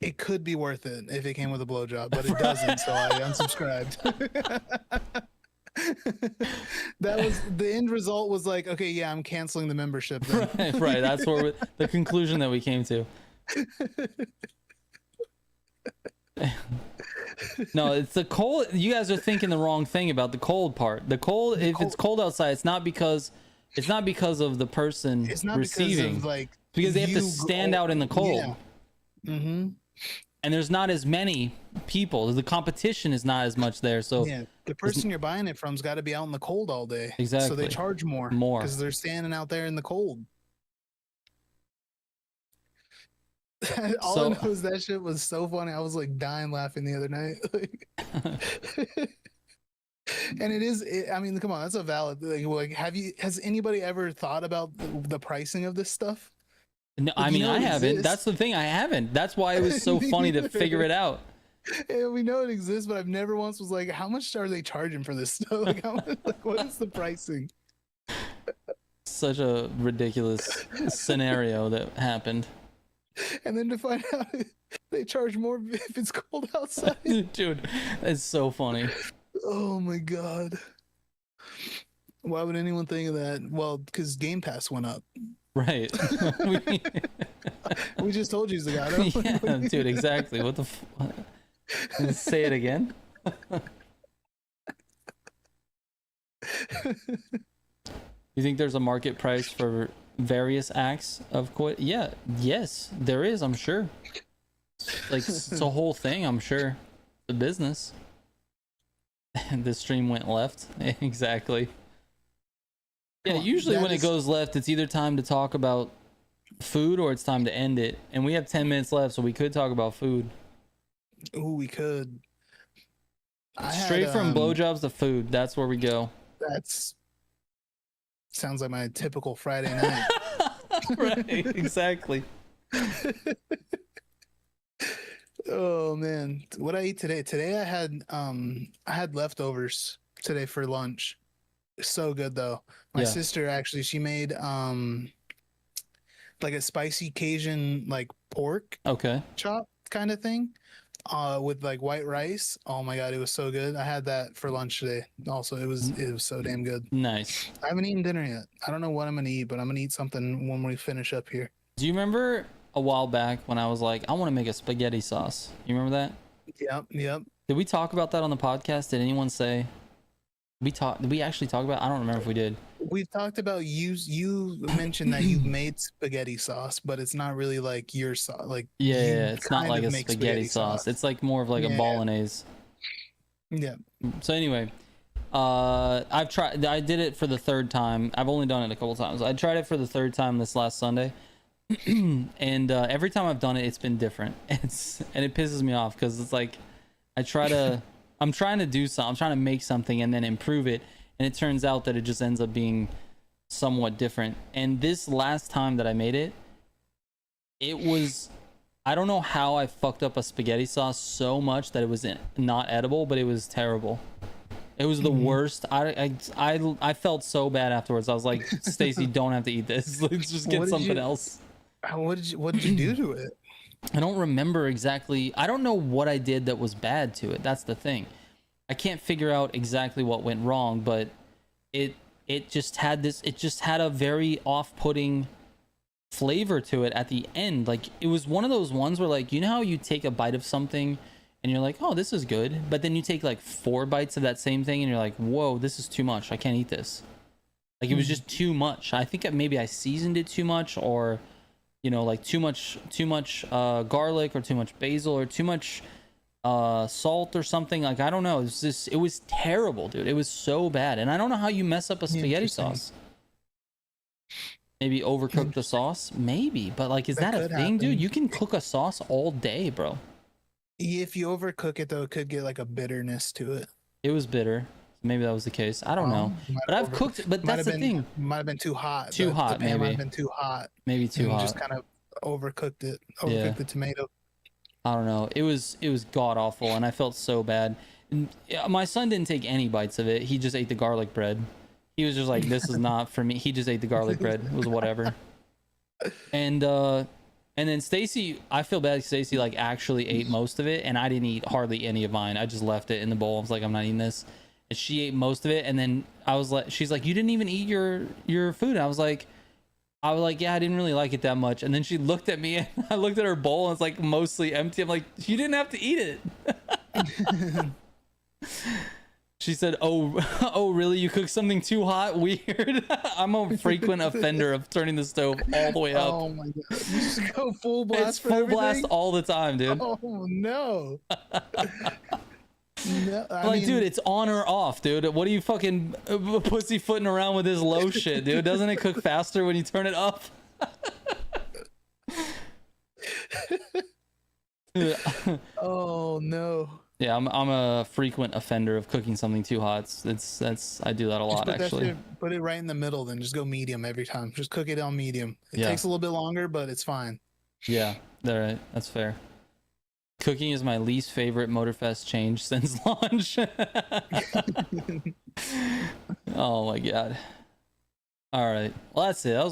it could be worth it if it came with a blowjob, but it doesn't, so I unsubscribed. That was the end result was like, okay, yeah, I'm canceling the membership then. Right. That's where the conclusion that we came to. No, it's the cold. You guys are thinking the wrong thing about the cold part. If it's cold outside, it's not because of the person receiving. Because they have to stand out in the cold. Yeah. Mm-hmm. And there's not as many people. The competition is not as much there. So yeah, the person you're buying it from's got to be out in the cold all day. Exactly. So they charge more because they're standing out there in the cold. All I know is that shit was so funny. I was like dying laughing the other night. And it is. I mean, come on, that's a valid. Like, has anybody ever thought about the pricing of this stuff? No, I mean, I haven't. That's the thing. I haven't. That's why it was so funny to figure it out. Yeah, we know it exists, but I've never once was like, how much are they charging for this stuff? Like, what is the pricing? Such a ridiculous scenario that happened. and then to find out they charge more if it's cold outside. Dude, it's so funny. Oh my god. Why would anyone think of that? Well, because Game Pass went up. Right. We just told you, Zagato. Yeah, dude, exactly. What the say it again? You think there's a market price for various acts of quit? Yeah, yes, there is, I'm sure. Like, it's a whole thing, I'm sure. The business. The stream went left. Exactly. Yeah, usually when it goes left, it's either time to talk about food or it's time to end it. And we have 10 minutes left, so we could talk about food. Oh, we could. Straight from blowjobs to food. That's where we go. That's sounds like my typical Friday night. Right, exactly. Oh man, what I eat today? Today I had leftovers today for lunch. So good though. My sister actually, she made like a spicy Cajun like pork chop kind of thing with like white rice. Oh my god, it was so good. I had that for lunch today. Also, it was so damn good. Nice. I haven't eaten dinner yet. I don't know what I'm gonna eat, but I'm gonna eat something when we finish up here. Do you remember a while back when I was like, I want to make a spaghetti sauce? You remember that? Yep. Did we talk about that on the podcast? Did anyone say did we actually talk about? I don't remember if we did. We've talked about you mentioned that you made spaghetti sauce, but it's not really like your sauce. Like it's not like a spaghetti sauce. It's like more of like a bolognese. Yeah. So anyway, I did it for the third time. I've only done it a couple times. I tried it for the third time this last Sunday. And every time I've done it, it's been different. And it pisses me off because it's like I'm trying to do something. I'm trying to make something and then improve it, and it turns out that it just ends up being somewhat different. And this last time that I made it, I don't know how I fucked up a spaghetti sauce so much that it was not edible, but it was terrible. It was the worst. I felt so bad afterwards. I was like, Stacy, don't have to eat this. Let's just get something else. What did you do to it? I don't remember exactly. I don't know what I did that was bad to it. That's the thing. I can't figure out exactly what went wrong, but it just had a very off-putting flavor to it at the end. Like, it was one of those ones where, like, you know how you take a bite of something and you're like, oh, this is good, but then you take like 4 bites of that same thing and you're like, whoa, this is too much. I can't eat this. Like, it was just too much. I think maybe I seasoned it too much, or like too much garlic, or too much basil, or too much salt or something. Like, I don't know. It was terrible, dude. It was so bad. And I don't know how you mess up a spaghetti sauce. Maybe overcook the sauce, maybe, but like, is that a thing, dude? You can cook a sauce all day, bro. If you overcook it though, it could get like a bitterness to it. It was bitter. Maybe that was the case. I don't know. But I've cooked. But that's the thing. Might have been too hot. Too hot, maybe. Might have been too hot. Maybe too hot. Just kind of overcooked it. Overcooked the tomato. I don't know. It was god awful, and I felt so bad. And my son didn't take any bites of it. He just ate the garlic bread. He was just like, "This is not for me." He just ate the garlic bread. It was whatever. And then Stacy, I feel bad. Stacy like actually ate most of it, and I didn't eat hardly any of mine. I just left it in the bowl. I was like, I'm not eating this. And she ate most of it, and then I was like, she's like, you didn't even eat your food. And I was like, yeah, I didn't really like it that much. And then she looked at me, and I looked at her bowl, and it's like mostly empty. I'm like, you didn't have to eat it. She said, oh, really? You cooked something too hot? Weird. I'm a frequent offender of turning the stove all the way up. Oh my god! You just go full blast. It's full blast all the time, dude. Oh no. No, I mean, dude, it's on or off, dude. What are you fucking pussyfooting around with this low shit, dude? Doesn't it cook faster when you turn it up? Oh no. Yeah, I'm a frequent offender of cooking something too hot. I do that a lot, actually. Put it right in the middle, then just go medium every time. Just cook it on medium. It takes a little bit longer, but it's fine. Yeah, right. That's fair. Cooking is my least favorite Motorfest change since launch. Oh my god. All right. Well, that's it. That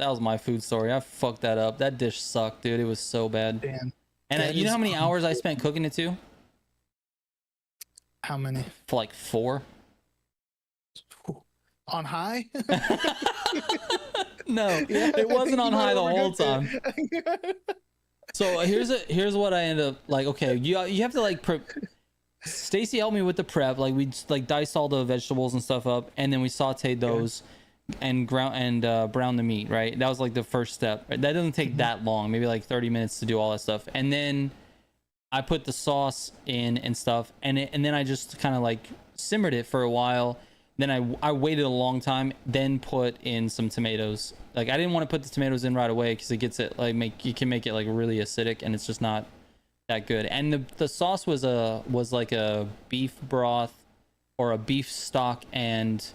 was my food story. I fucked that up. That dish sucked, dude. It was so bad. Damn. And That you know is how many hours I spent cooking it too? how many? For like 4. On high? No, Yeah, it I wasn't think on you might high the have whole overcooked time. it. So here's what I end up like. Okay, you have to like Stacy helped me with the prep. Like we just, like diced all the vegetables and stuff up, and then we sauteed those and brown the meat. Right, that was like the first step. That doesn't take that long. Maybe like 30 minutes to do all that stuff, and then I put the sauce in and stuff, and then I just kind of like simmered it for a while. Then I waited a long time, then put in some tomatoes. Like I didn't want to put the tomatoes in right away because it gets it like you can make it like really acidic, and it's just not that good. And the sauce was like a beef broth or a beef stock and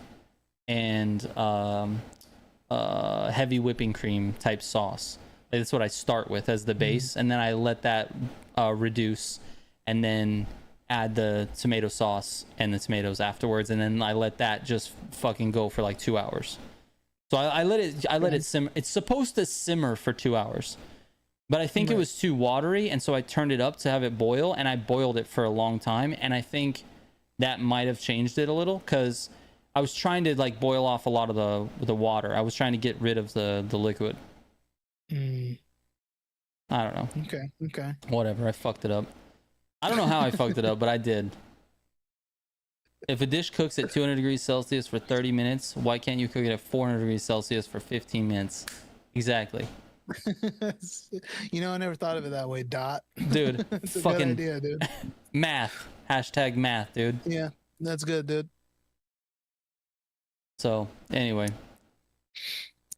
heavy whipping cream type sauce. Like, that's what I start with as the base, and then I let that reduce, and then add the tomato sauce and the tomatoes afterwards, and then I let that just fucking go for like 2 hours. So I let it simmer. It's supposed to simmer for 2 hours, but I think it was too watery, and so I turned it up to have it boil, and I boiled it for a long time, and I think that might have changed it a little because I was trying to like boil off a lot of the water. I was trying to get rid of the liquid. I don't know. Okay. Whatever. I fucked it up. I don't know how I fucked it up, but I did. If a dish cooks at 200 degrees Celsius for 30 minutes, why can't you cook it at 400 degrees Celsius for 15 minutes? Exactly. You know, I never thought of it that way, Dot. Dude, That's a fucking good idea, dude. math. Hashtag math, dude. Yeah, that's good, dude. So, anyway.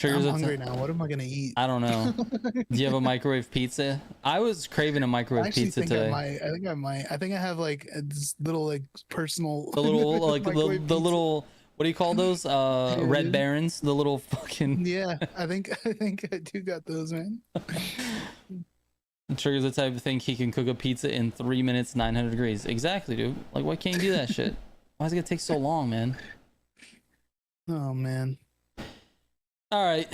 I'm hungry now. What am I gonna eat? I don't know. Do you have a microwave pizza? I was craving a microwave pizza today. I think I have like this little like personal. The little like the little, what do you call those? Red dude. Barons. The little fucking. Yeah, I think I do got those, man. Trigger's the type of thing he can cook a pizza in 3 minutes, 900 degrees. Exactly, dude. Like, why can't you do that shit? Why is it gonna take so long, man? Oh man. All right,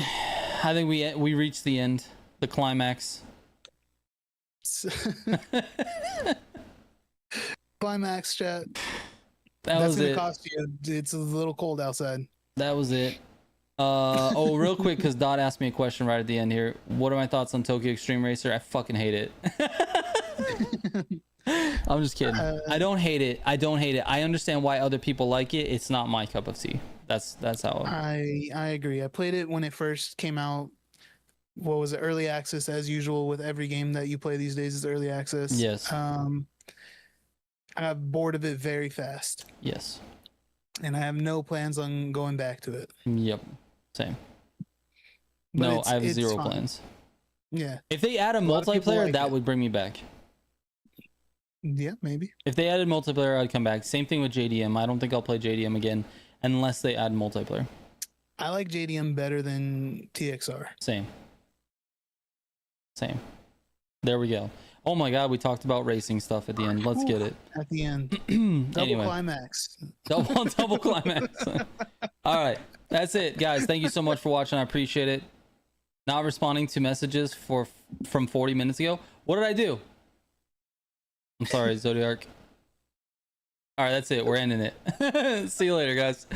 I think we reached the end, the climax. Climax, chat. That's gonna it. cost you. It's a little cold outside. That was it. Oh, real quick, because Dot asked me a question right at the end here. What are my thoughts on Tokyo Extreme Racer? I fucking hate it. I'm just kidding. I don't hate it. I understand why other people like it. It's not my cup of tea. That's how I agree. I played it when it first came out. What was it? Early access, as usual with every game that you play these days is early access. Yes. I got bored of it very fast. Yes. And I have no plans on going back to it. Yep. Same. But no, I have it's zero fun. plans. Yeah. If they add a multiplayer, like that would bring me back. Yeah, maybe. If they added multiplayer, I'd come back. Same thing with JDM. I don't think I'll play JDM again unless they add multiplayer. I like JDM better than TXR. Same. There we go. Oh my god, we talked about racing stuff at the end. Let's get it. At the end. Double Anyway. climax. Double climax. All right. That's it, guys. Thank you so much for watching. I appreciate it. Not responding to messages from 40 minutes ago. What did I do? I'm sorry, Zodiac. All right, that's it. We're ending it. See you later, guys.